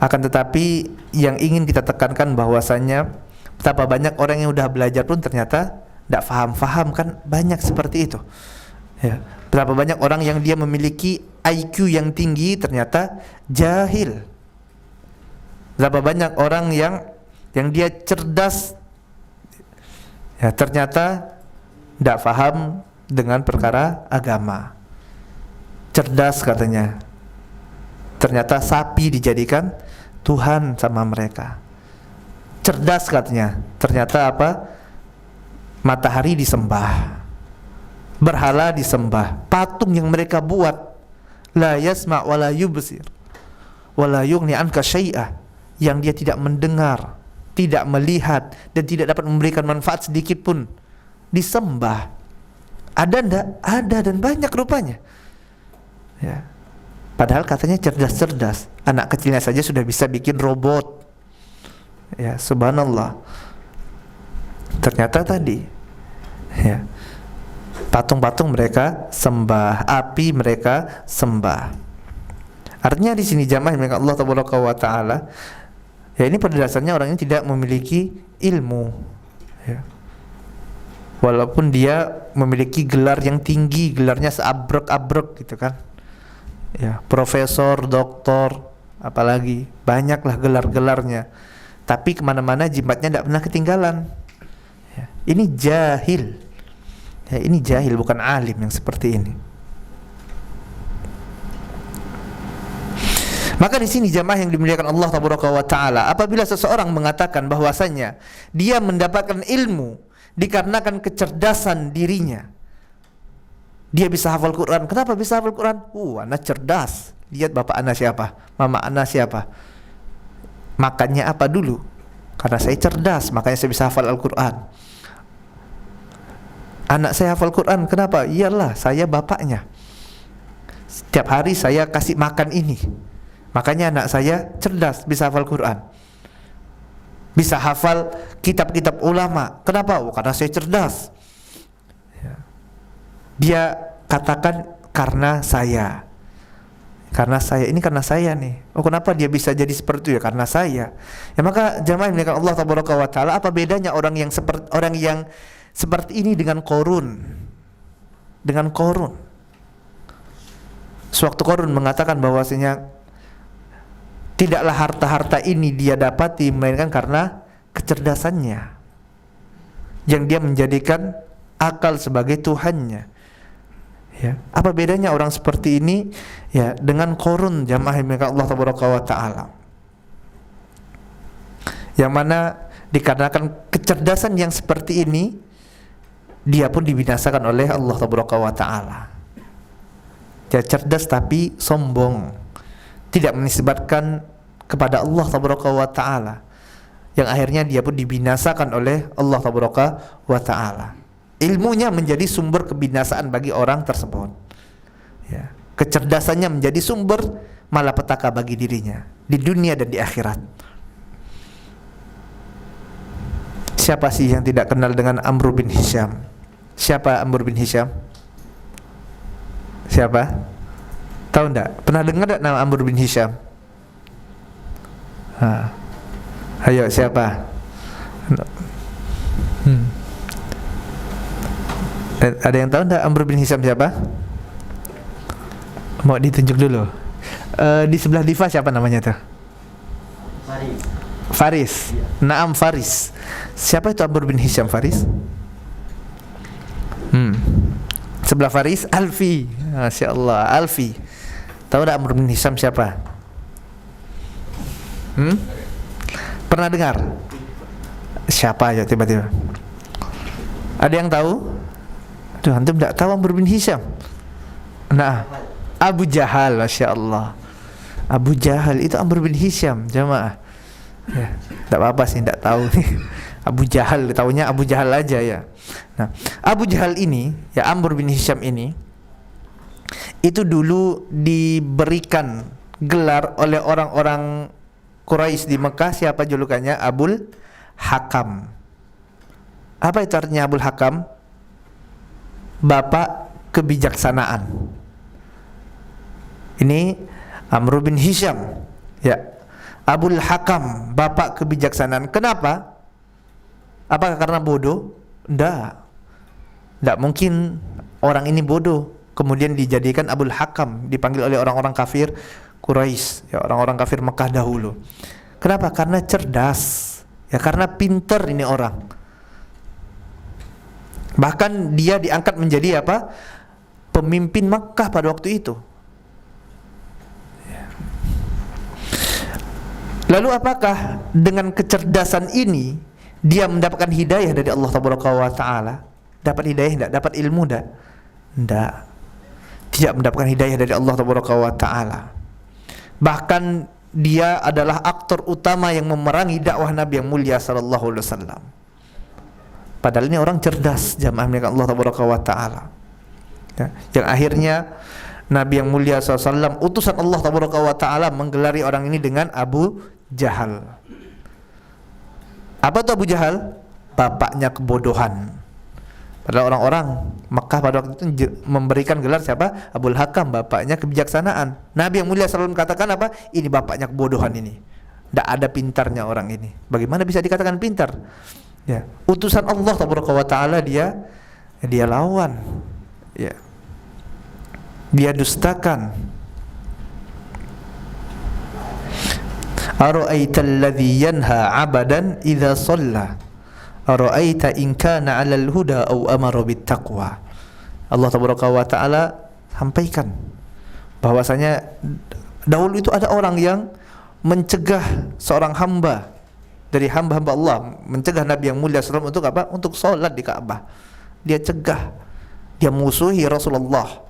Akan tetapi yang ingin kita tekankan bahwasanya betapa banyak orang yang udah belajar pun ternyata tidak faham kan, banyak seperti itu. Ya. Betapa banyak orang yang dia memiliki IQ yang tinggi ternyata jahil. Berapa banyak orang yang dia cerdas ya ternyata tidak faham dengan perkara agama. Cerdas katanya, ternyata sapi dijadikan Tuhan sama mereka. Cerdas katanya, ternyata apa? Matahari disembah, berhala disembah, patung yang mereka buat, la yasma' wa la yubsir wa la yughni anka syai'ah, yang dia tidak mendengar, tidak melihat, dan tidak dapat memberikan manfaat sedikit pun, disembah. Ada ndak? Ada, dan banyak rupanya. Ya. Padahal katanya cerdas-cerdas. Anak kecilnya saja sudah bisa bikin robot. Ya, subhanallah. Ternyata tadi ya, patung-patung mereka sembah, api mereka sembah. Artinya di sini jamaah yang Allah tabaraka wa taala, ya ini pada dasarnya orang ini tidak memiliki ilmu. Ya. Walaupun dia memiliki gelar yang tinggi, gelarnya seabrek-abrek gitu kan. Ya, profesor, doktor, apalagi banyaklah gelar-gelarnya. Tapi kemana-mana jimatnya tidak pernah ketinggalan. Ya, ini jahil. Ya, ini jahil, bukan alim yang seperti ini. Maka di sini jamaah yang dimuliakan Allah tabaraka wa taala, apabila seseorang mengatakan bahwasanya dia mendapatkan ilmu dikarenakan kecerdasan dirinya, dia bisa hafal Quran. Kenapa bisa hafal Quran? Anak cerdas. Lihat bapak anak siapa, mama anak siapa, makannya apa dulu. Karena saya cerdas, makanya saya bisa hafal Al-Quran. Anak saya hafal Quran, kenapa? Iyalah, saya bapaknya. Setiap hari saya kasih makan ini, makanya anak saya cerdas, bisa hafal Quran, bisa hafal kitab-kitab ulama. Kenapa? Karena saya cerdas. Dia katakan karena saya ini karena saya nih. Oh, kenapa dia bisa jadi seperti itu? Ya karena saya. Ya maka jamaah yang Allah tabaraka wa taala, apa bedanya orang yang seperti ini dengan Qarun? Dengan Qarun. Sewaktu Qarun mengatakan bahwasanya tidaklah harta-harta ini dia dapati melainkan karena kecerdasannya, yang dia menjadikan akal sebagai Tuhannya. Ya, apa bedanya orang seperti ini ya dengan Qarun, jamaah yang Allah tabaraka wa taala? Yang mana dikarenakan kecerdasan yang seperti ini, dia pun dibinasakan oleh Allah tabaraka wa taala. Dia cerdas tapi sombong, tidak menisbatkan kepada Allah tabaraka wa taala, yang akhirnya dia pun dibinasakan oleh Allah tabaraka wa taala. Ilmunya menjadi sumber kebinasaan bagi orang tersebut. Ya, kecerdasannya menjadi sumber malapetaka bagi dirinya di dunia dan di akhirat. Siapa sih yang tidak kenal dengan Amr bin Hisham? Siapa Amr bin Hisham? Siapa? Tahu enggak? Pernah dengar enggak nama Amr bin Hisham? Ayo, siapa? Ada yang tahu enggak Amr bin Hisham siapa? Mau ditunjuk dulu. Di sebelah Diva siapa namanya tuh? Faris. Naam, Faris. Siapa itu Amr bin Hisham, Faris? Sebelah Faris, Alfi. Masya Allah, Alfi. Tahu enggak Amr bin Hisham siapa? Pernah dengar? Siapa ya tiba-tiba? Ada yang tahu? Aduh, antum tidak tahu Amr bin Hisham. Nah, Abu Jahal, Masya Allah. Abu Jahal itu Amr bin Hisham, jamaah. Ya, tidak apa-apa sih, tidak tahu. Abu Jahal, tahunya Abu Jahal aja ya. Nah, Abu Jahal ini, ya Amr bin Hisham ini, itu dulu diberikan gelar oleh orang-orang Quraisy di Mekah. Siapa julukannya? Abul Hakam. Apa itu artinya Abul Hakam? Bapak kebijaksanaan. Ini Amr bin Hisham, ya, Abul Hakam, bapak kebijaksanaan. Kenapa? Apakah karena bodoh? Tidak mungkin orang ini bodoh kemudian dijadikan Abul Hakam, dipanggil oleh orang-orang kafir Quraisy, ya, orang-orang kafir Mekah dahulu. Kenapa? Karena cerdas, ya, karena pinter ini orang. Bahkan dia diangkat menjadi apa? Pemimpin Makkah pada waktu itu. Lalu apakah dengan kecerdasan ini dia mendapatkan hidayah dari Allah Taala? Dapat hidayah tidak? Dapat ilmu tidak? Tidak. Tidak mendapatkan hidayah dari Allah Taala. Bahkan dia adalah aktor utama yang memerangi dakwah Nabi yang mulia sallallahu alaihi wasallam. Padahal ini orang cerdas, jamaah milik Allah Taala. Ya, yang akhirnya Nabi yang mulia SAW, utusan Allah Taala, menggelari orang ini dengan Abu Jahal. Apa itu Abu Jahal? Bapaknya kebodohan. Padahal orang-orang Makkah pada waktu itu memberikan gelar siapa? Abul Hakam, bapaknya kebijaksanaan. Nabi yang mulia SAW katakan apa? Ini bapaknya kebodohan ini. Tidak ada pintarnya orang ini. Bagaimana bisa dikatakan pintar? Ya, utusan Allah Taala dia lawan. Ya. Dia dustakan. Ara'aital ladzi yanha 'abadan idza shalla ara'aita in kana 'alal huda aw amara bit taqwa. Allah Taala sampaikan bahwasanya dahulu itu ada orang yang mencegah seorang hamba dari hamba-hamba Allah, mencegah Nabi yang mulia SAW untuk apa? Untuk sholat di Ka'bah. Dia cegah, dia musuhi Rasulullah,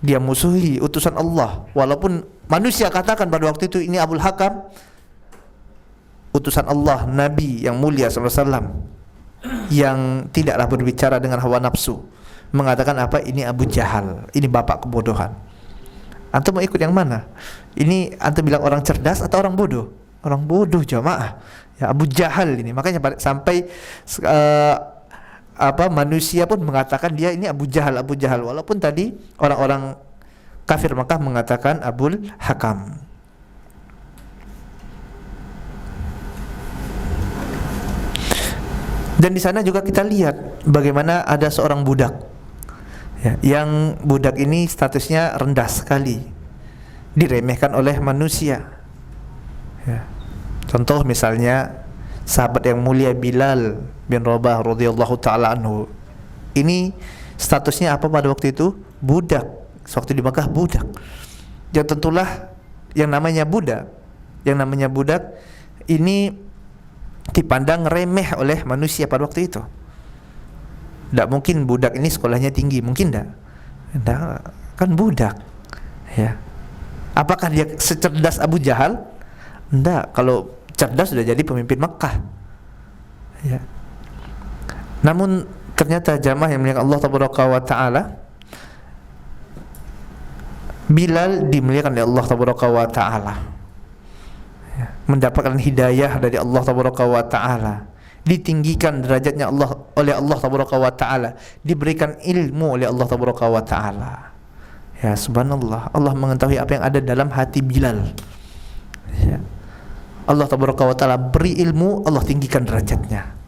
dia musuhi utusan Allah. Walaupun manusia katakan pada waktu itu ini Abul Hakam, utusan Allah, Nabi yang mulia SAW, yang tidaklah berbicara dengan hawa nafsu, mengatakan apa? Ini Abu Jahal, ini bapak kebodohan. Antum mau ikut yang mana? Ini antum bilang orang cerdas atau orang bodoh? Orang bodoh, jamaah. Ya, Abu Jahal ini. Makanya sampai manusia pun mengatakan dia ini Abu Jahal, Abu Jahal. Walaupun tadi orang-orang kafir Makkah mengatakan Abul Hakam. Dan di sana juga kita lihat bagaimana ada seorang budak, ya, yang budak ini statusnya rendah sekali, diremehkan oleh manusia. Ya. Contoh misalnya sahabat yang mulia Bilal bin Rabah radhiyallahu taala anhu. Ini statusnya apa pada waktu itu? Budak. Waktu di Makkah budak. Ya tentulah yang namanya budak ini dipandang remeh oleh manusia pada waktu itu. Tidak mungkin budak ini sekolahnya tinggi, mungkin tidak. Kan budak. Ya. Apakah dia secerdas Abu Jahal? Tidak. Kalau cerdas sudah jadi pemimpin Makkah. Ya. Namun ternyata jamaah yang muliakan Allah Tabaraka wa Ta'ala, Bilal dimuliakan oleh Allah Tabaraka wa Ta'ala, ya, mendapatkan hidayah dari Allah Tabaraka wa Ta'ala, ditinggikan derajatnya oleh Allah Tabaraka wa Ta'ala, diberikan ilmu oleh Allah Tabaraka wa Ta'ala. Ya subhanallah, Allah mengetahui apa yang ada dalam hati Bilal. Ya. Allah Tabaraka wa Ta'ala beri ilmu, Allah tinggikan derajatnya.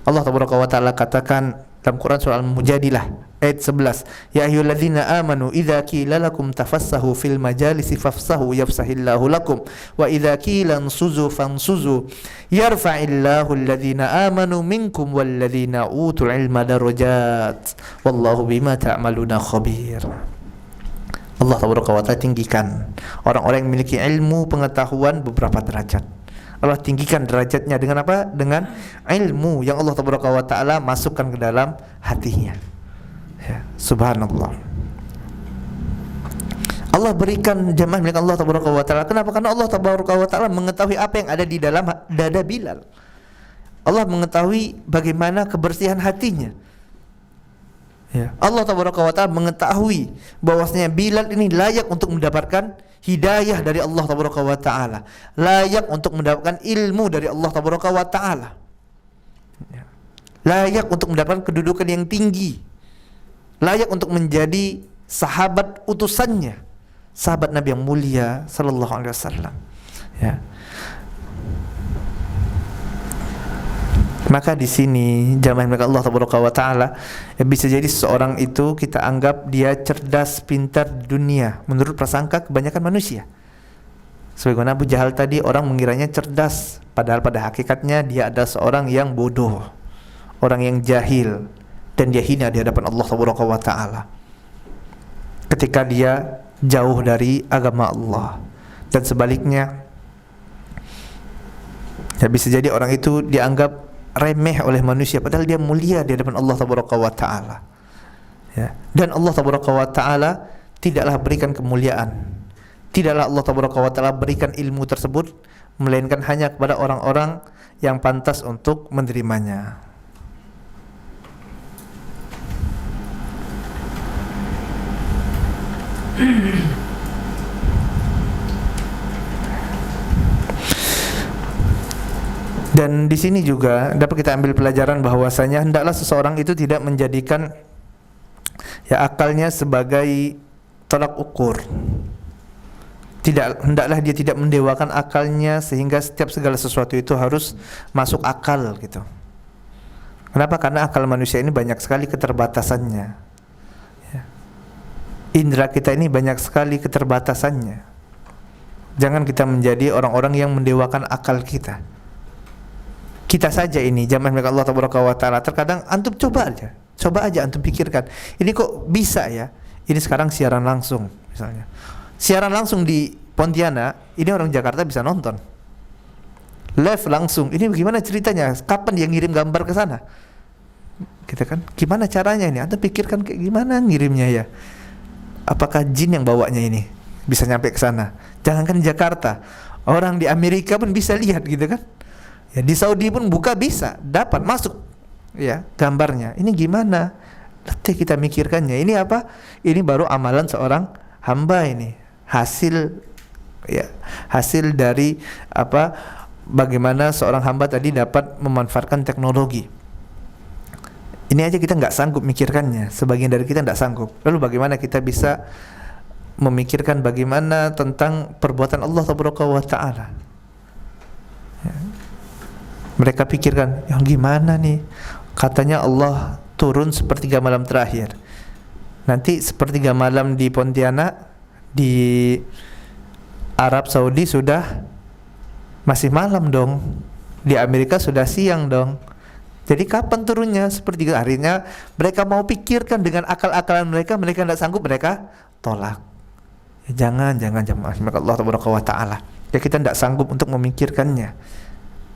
Allah Tabaraka wa Ta'ala katakan dalam Quran surah Al-Mujadilah ayat 11, ya ayyuhalladzina amanu idza qila lakum tafassahu fil majalisi fafsahu yafsahillahu lakum wa idza qila ansuzu fansuzu yarfa'illahu alladzina amanu minkum walladzina utul ilma darajat wallahu bima ta'maluna khabir. Allah Tabaraka wa Ta'ala tinggikan orang-orang yang memiliki ilmu pengetahuan beberapa derajat. Allah tinggikan derajatnya dengan apa? Dengan ilmu yang Allah Tabaraka wa Ta'ala masukkan ke dalam hatinya. Ya, subhanallah. Allah berikan jamaah milik Allah Tabaraka wa Ta'ala. Kenapa? Karena Allah Tabaraka wa Ta'ala mengetahui apa yang ada di dalam dada Bilal. Allah mengetahui bagaimana kebersihan hatinya. Ya. Allah Tabaraka wa Ta'ala mengetahui bahwasanya Bilal ini layak untuk mendapatkan hidayah dari Allah Tabaraka wa Ta'ala, layak untuk mendapatkan ilmu dari Allah Tabaraka wa Ta'ala, ya, layak untuk mendapatkan kedudukan yang tinggi, layak untuk menjadi sahabat utusannya, sahabat Nabi yang mulia sallallahu alaihi wasallam. Ya. Maka di sini jamaah milik Allah Tabaraka wa Ta'ala, bisa jadi seseorang itu kita anggap dia cerdas, pintar di dunia menurut prasangka kebanyakan manusia. Sebagaimana Abu Jahal tadi, orang mengiranya cerdas, padahal pada hakikatnya dia adalah seorang yang bodoh, orang yang jahil, dan dia hina di hadapan Allah Tabaraka wa Ta'ala ketika dia jauh dari agama Allah. Dan sebaliknya, ya bisa jadi orang itu dianggap remeh oleh manusia padahal dia mulia di hadapan Allah Tabaraka wa Ta'ala. Ya. Dan Allah Tabaraka wa Ta'ala tidaklah berikan kemuliaan, tidaklah Allah Tabaraka wa Ta'ala berikan ilmu tersebut melainkan hanya kepada orang-orang yang pantas untuk menerimanya. Dan di sini juga dapat kita ambil pelajaran bahwasanya hendaklah seseorang itu tidak menjadikan ya akalnya sebagai tolak ukur. Hendaklah dia tidak mendewakan akalnya sehingga setiap segala sesuatu itu harus masuk akal gitu. Kenapa? Karena akal manusia ini banyak sekali keterbatasannya. Ya. Indra kita ini banyak sekali keterbatasannya. Jangan kita menjadi orang-orang yang mendewakan akal kita. Kita saja ini jamaah milik Allah Tabaraka wa Ta'ala, terkadang antum coba aja antum pikirkan, ini kok bisa ya, ini sekarang siaran langsung misalnya, siaran langsung di Pontianak, ini orang Jakarta bisa nonton live langsung, ini bagaimana ceritanya, kapan dia ngirim gambar ke sana gitu kan, gimana caranya ini, antum pikirkan kayak gimana ngirimnya ya, apakah jin yang bawanya ini bisa nyampe ke sana, jangankan di Jakarta, orang di Amerika pun bisa lihat gitu kan. Ya, di Saudi pun buka bisa dapat masuk ya gambarnya. Ini gimana? Letih kita mikirkannya. Ini apa? Ini baru amalan seorang hamba ini. Hasil dari apa? Bagaimana seorang hamba tadi dapat memanfaatkan teknologi. Ini aja kita nggak sanggup mikirkannya. Sebagian dari kita nggak sanggup. Lalu bagaimana kita bisa memikirkan bagaimana tentang perbuatan Allah Tabaraka wa Ta'ala? Ya. Mereka pikirkan, yang gimana nih? Katanya Allah turun sepertiga malam terakhir. Nanti sepertiga malam di Pontianak, di Arab Saudi sudah masih malam dong. Di Amerika sudah siang dong. Jadi kapan turunnya? Sepertiga. Akhirnya mereka mau pikirkan dengan akal-akalan mereka tidak sanggup, mereka tolak. Ya, jangan jemaah Allah tabaraka wa taala. Ya kita tidak sanggup untuk memikirkannya.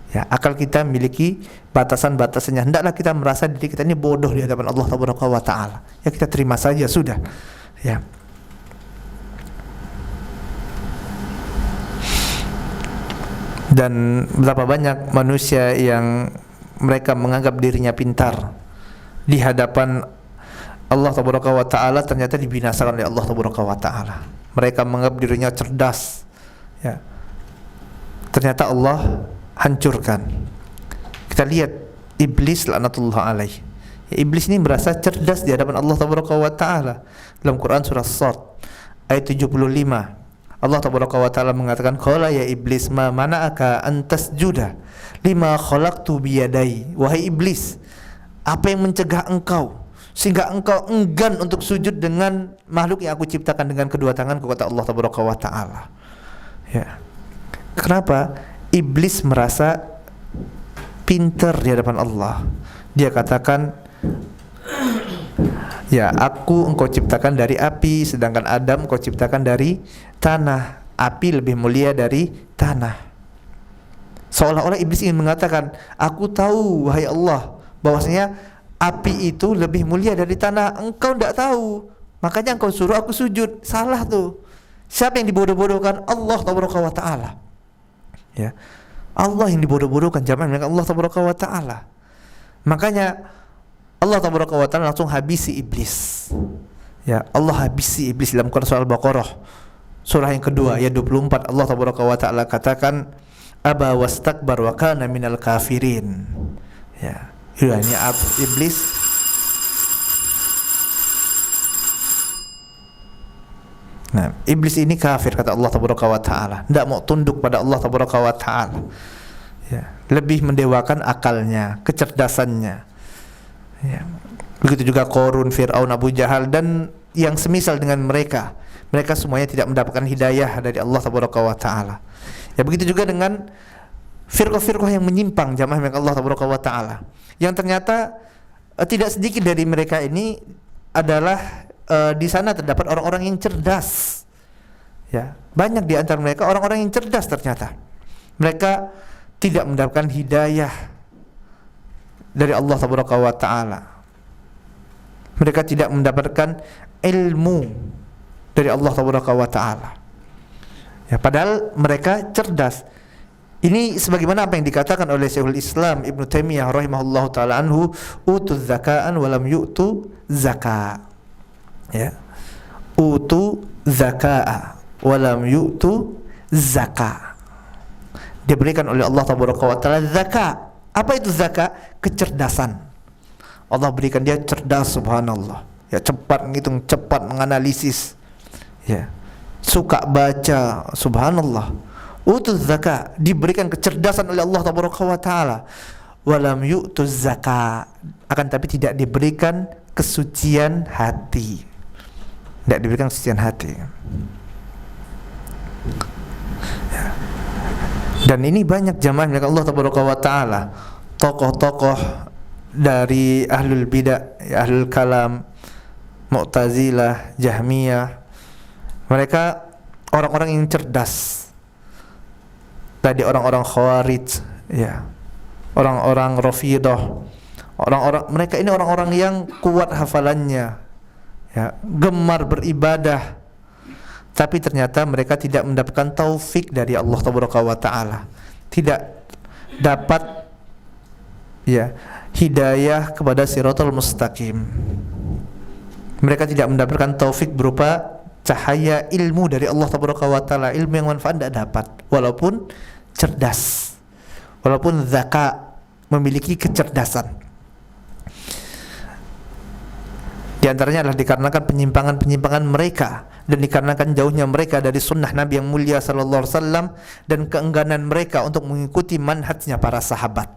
Ya, akal kita memiliki batasan-batasannya. Hendaklah kita merasa diri kita ini bodoh di hadapan Allah tabaraka wa taala. Ya kita terima saja sudah. Ya. Dan berapa banyak manusia yang mereka menganggap dirinya pintar di hadapan Allah tabaraka wa taala, ternyata dibinasakan oleh Allah tabaraka wa taala. Mereka menganggap dirinya cerdas, ya, ternyata Allah hancurkan. Kita lihat iblis laknatullah alaih. Ya, iblis ini merasa cerdas di hadapan Allah tabaraka wa taala. Dalam Quran surah Shad ayat 75, Allah tabaraka wa taala mengatakan, qala ya iblis ma mana'aka an tasjuda lima khalaqtu biyadai. Wahai iblis, apa yang mencegah engkau sehingga engkau enggan untuk sujud dengan makhluk yang aku ciptakan dengan kedua tanganku, kata Allah tabaraka wa taala. Ya. Kenapa? Iblis merasa pintar di hadapan Allah. Dia katakan, ya, aku engkau ciptakan dari api, sedangkan Adam engkau ciptakan dari tanah. Api lebih mulia dari tanah. Seolah-olah iblis ingin mengatakan, aku tahu wahai Allah bahwasanya api itu lebih mulia dari tanah. Engkau tidak tahu, makanya engkau suruh aku sujud. Salah tuh. Siapa yang dibodoh-bodohkan? Allah tabaraka wa taala. Ya, Allah yang dibodoh-bodohkan, jamaah Allah tabaraka wa taala. Makanya Allah tabaraka wa taala langsung habisi iblis. Ya, Allah habisi iblis dalam Quran surah Al-Baqarah surah yang kedua ayat 24. Allah tabaraka wa taala katakan, aba wastakbar wa kana minal kafirin. Ya, ini iblis Nah, iblis ini kafir, kata Allah tabaraka wa taala, tidak mau tunduk pada Allah tabaraka wa taala. Ya, lebih mendewakan akalnya, kecerdasannya. Ya. Begitu juga Qarun, Fir'aun, Abu Jahal dan yang semisal dengan mereka. Mereka semuanya tidak mendapatkan hidayah dari Allah tabaraka wa taala. Ya, begitu juga dengan firqah-firqah yang menyimpang, jamaah yang Allah tabaraka wa taala, yang ternyata tidak sedikit dari mereka ini adalah di sana terdapat orang-orang yang cerdas. Ya, banyak di antara mereka orang-orang yang cerdas ternyata. Mereka tidak mendapatkan hidayah dari Allah tabaraka wa taala. Mereka tidak mendapatkan ilmu dari Allah tabaraka wa taala. Ya, padahal mereka cerdas. Ini sebagaimana apa yang dikatakan oleh Syekhul Islam Ibnu Taimiyah rahimahullahu taala anhu, utuz zaka'an wa lam yu'tu zaka'. Ya, utu zaka'a walam yu'tu zaka. Diberikan oleh Allah tabaraka wa taala zaka. Apa itu zaka? Kecerdasan. Allah berikan dia cerdas, subhanallah. Ya, cepat menghitung, cepat menganalisis. Ya, suka baca, subhanallah. Utu zaka, diberikan kecerdasan oleh Allah tabaraka wa taala. Walam yu'tu zaka, akan tapi tidak diberikan kesucian hati. Tidak diberikan kesucian hati. Ya. Dan ini banyak jamaah milik Allah tabaraka wa taala, tokoh-tokoh dari ahlul bidah, ahlul kalam, Mu'tazilah, Jahmiyah. Mereka orang-orang yang cerdas. Tadi orang-orang Khawarij, ya, orang-orang Rafidah, orang-orang mereka ini orang-orang yang kuat hafalannya, ya, gemar beribadah, tapi ternyata mereka tidak mendapatkan taufik dari Allah tabaraka wa taala, tidak dapat, ya, hidayah kepada siratal mustaqim. Mereka tidak mendapatkan taufik berupa cahaya ilmu dari Allah tabaraka wa taala, ilmu yang manfaat tidak dapat, walaupun cerdas, walaupun zaka, memiliki kecerdasan. Di antaranya adalah dikarenakan penyimpangan-penyimpangan mereka dan dikarenakan jauhnya mereka dari sunnah Nabi yang mulia sallallahu alaihi wasallam dan keengganan mereka untuk mengikuti manhajnya para sahabat.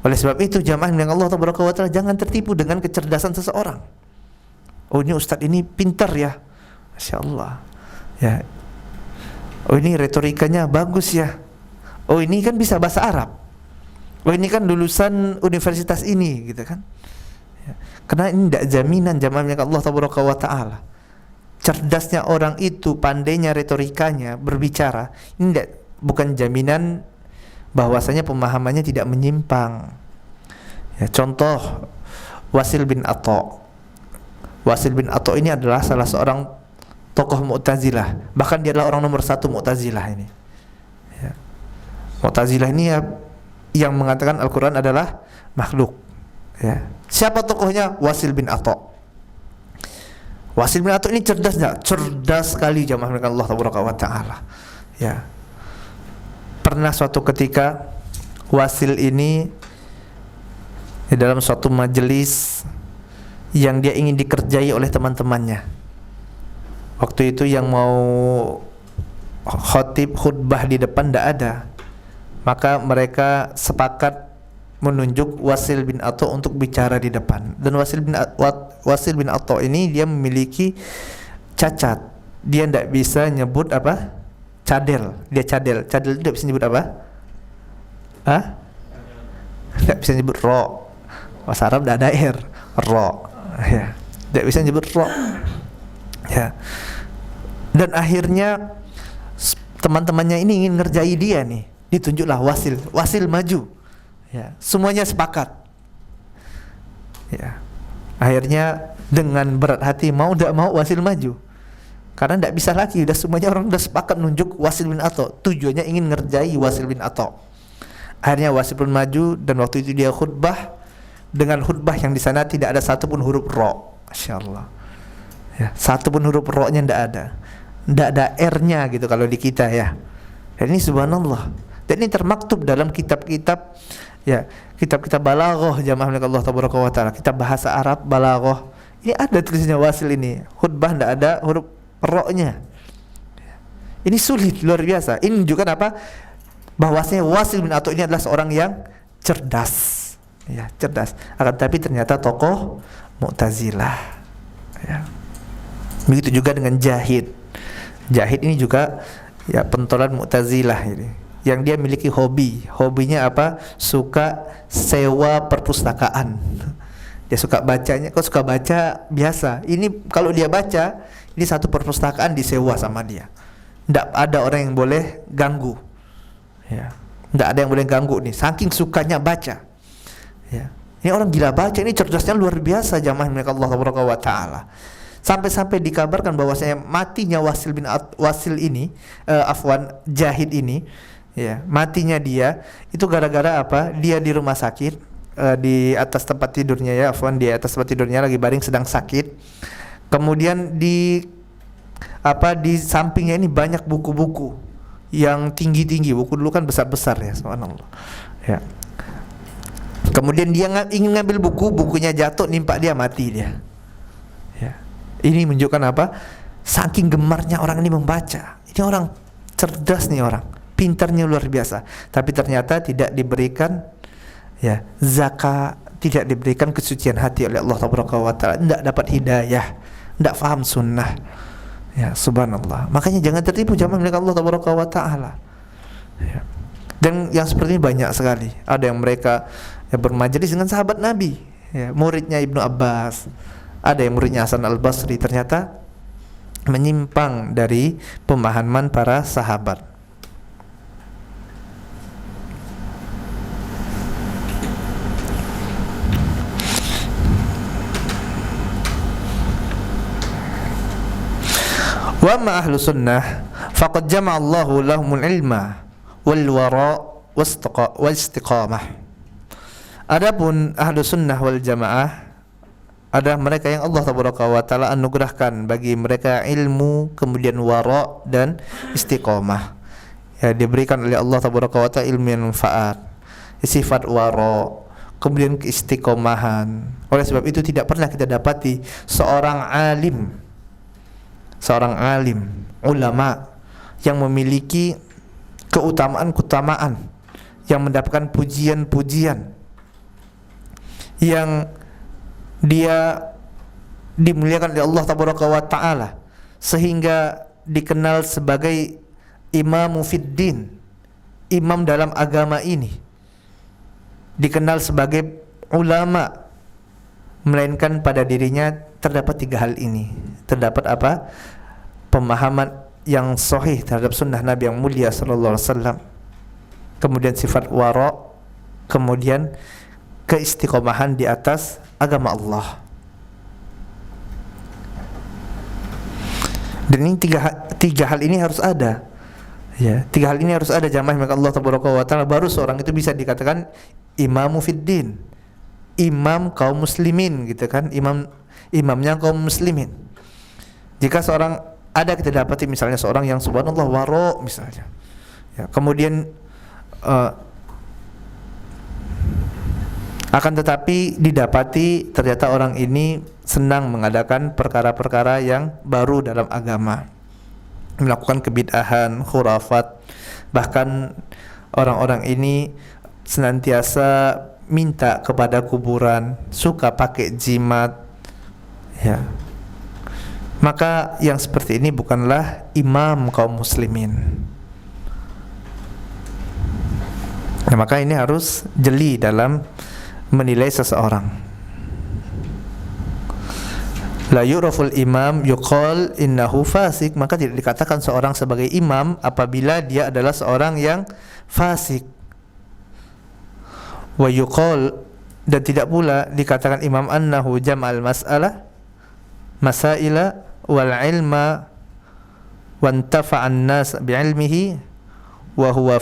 Oleh sebab itu jamaah yang Allah tabaraka wa taala, jangan tertipu dengan kecerdasan seseorang. Oh, ini ustadz ini pintar ya, masya Allah, ya. Oh, ini retorikanya bagus ya. Oh, ini kan bisa bahasa Arab. oh ini kan lulusan universitas ini gitu kan. Ya. Karena ini tidak jaminan jamaah milik Allah tabaraka wa taala. Cerdasnya orang itu, pandainya retorikanya berbicara, ini bukan jaminan bahwasanya pemahamannya tidak menyimpang. Ya, contoh Wasil bin Atha. Wasil bin Atha ini adalah salah seorang tokoh Mu'tazilah. Bahkan dia adalah orang nomor 1 Mu'tazilah ini. Ya. Mu'tazilah ini ya, yang mengatakan Al-Quran adalah makhluk. Ya. Siapa tokohnya? Wasil bin Atha. Wasil bin Atha ini cerdas enggak? Cerdas sekali jamaah milik Allah taala. Ya. Pernah suatu ketika Wasil ini di dalam suatu majelis yang dia ingin dikerjai oleh teman-temannya. Waktu itu yang mau khutbah di depan tidak ada. Maka mereka sepakat menunjuk Wasil bin Atha untuk bicara di depan. Dan Wasil bin Atha ini dia memiliki cacat. Dia tidak bisa nyebut apa? Cadel. Dia cadel. Cadel itu tidak bisa nyebut apa? Hah? Tidak bisa nyebut ro. Bahasa Arab tidak ada r. Ro. Ya. Tidak bisa nyebut ro. Ya. Dan akhirnya teman-temannya ini ingin ngerjai dia nih. Ditunjuklah Wasil. Wasil maju. Ya, semuanya sepakat. Ya. Akhirnya dengan berat hati mau tidak mau Wasil maju. Karena tidak bisa lagi, sudah semuanya orang sudah sepakat nunjuk Wasil bin Atha. Tujuannya ingin ngerjai Wasil bin Atha. Akhirnya Wasil pun maju dan waktu itu dia khutbah dengan khutbah yang di sana tidak ada satupun huruf ro. Masyaallah. Ya, satupun huruf ro-nya tidak ada. Tidak ada R-nya gitu kalau di kita ya. Dan ini subhanallah. Dan ini termaktub dalam kitab-kitab ya, kitab-kitab balaghah jamaah milik Allah tabaraka wa taala, kitab bahasa Arab balaghah. Ini ada tulisannya Wasil ini. Khutbah tidak ada huruf ro-nya. Ini sulit luar biasa. Ini menunjukkan apa? Bahwasanya Wasil bin Atha ini adalah seorang yang cerdas. Ya, cerdas. Akan tetapi ternyata tokoh Mu'tazilah. Ya. Begitu juga dengan Jahid. Jahid ini juga ya pentolan Mu'tazilah ini. Yang dia miliki hobinya apa? Suka sewa perpustakaan. Dia suka bacanya, kok suka baca biasa. Ini kalau dia baca, ini satu perpustakaan disewa sama dia. Tidak ada orang yang boleh ganggu. Ya, tidak ada yang boleh ganggu nih. Saking sukanya baca. Ya, ini orang gila baca, ini cerdasnya luar biasa jamaah milik Allah wa taala. Sampai-sampai dikabarkan bahwasanya matinya Jahid ini. Ya, matinya dia itu gara-gara apa? Dia di rumah sakit, di atas tempat tidurnya ya, di atas tempat tidurnya lagi baring sedang sakit. Kemudian di sampingnya ini banyak buku-buku yang tinggi-tinggi. Buku dulu kan besar-besar ya, subhanallah. Ya. Kemudian dia ingin ngambil bukunya jatuh, nimpa dia, mati dia. Ya. Ini menunjukkan apa? Saking gemarnya orang ini membaca. Ini orang cerdas nih orang. Pintarnya luar biasa, tapi ternyata tidak diberikan ya zakat, tidak diberikan kesucian hati oleh Allah Taala, tidak dapat hidayah, tidak faham sunnah. Ya, subhanallah. Makanya jangan tertipu jamaah milik Allah Taala. Ya. Dan yang seperti ini banyak sekali. Ada yang mereka ya bermajelis dengan sahabat Nabi, ya, muridnya Ibnu Abbas. Ada yang muridnya Hasan Al-Basri, ternyata menyimpang dari pemahaman para sahabat. Wa ma ahlu sunnah faqad jama'a Allahu lahumul ilma wal wara wal istiqamah. Adapun ahlu sunnah wal jamaah adalah mereka yang Allah Taala anugerahkan bagi mereka ilmu, kemudian wara dan istiqamah. Ya, diberikan oleh Allah Taala ilmu yang manfaat, sifat wara, kemudian keistiqomahan. Oleh sebab itu tidak pernah kita dapati seorang alim, ulama yang memiliki keutamaan yang mendapatkan pujian-pujian, yang dia dimuliakan oleh Allah Taala sehingga dikenal sebagai imamu fiddin, imam dalam agama ini. dikenal sebagai ulama, melainkan pada dirinya terdapat 3 hal ini. Terdapat apa? Pemahaman yang sahih terhadap sunnah Nabi yang mulia sallallahu alaihi wasallam, kemudian sifat wara', kemudian keistiqomahan di atas agama Allah. Dan ini tiga hal ini harus ada. Ya, 3 hal ini harus ada jamaah maka Allah tabaraka wa taala, baru seorang itu bisa dikatakan imamu fiddin, imam kaum muslimin gitu kan, imamnya kaum muslimin. Jika seorang ada kita dapati misalnya seorang yang subhanallah waro misalnya, ya, kemudian akan tetapi didapati ternyata orang ini senang mengadakan perkara-perkara yang baru dalam agama, melakukan kebid'ahan, khurafat, bahkan orang-orang ini senantiasa minta kepada kuburan, suka pakai jimat, ya. Maka yang seperti ini bukanlah imam kaum muslimin. Nah, maka ini harus jeli dalam menilai seseorang. La yu'raful imam yuqal innahu fasik, maka tidak dikatakan seorang sebagai imam apabila dia adalah seorang yang fasik. Wa yuqal, dan tidak pula dikatakan imam annahu jam'al masaila wal ilma wantafa'an nas bi'ilmihi wa huwa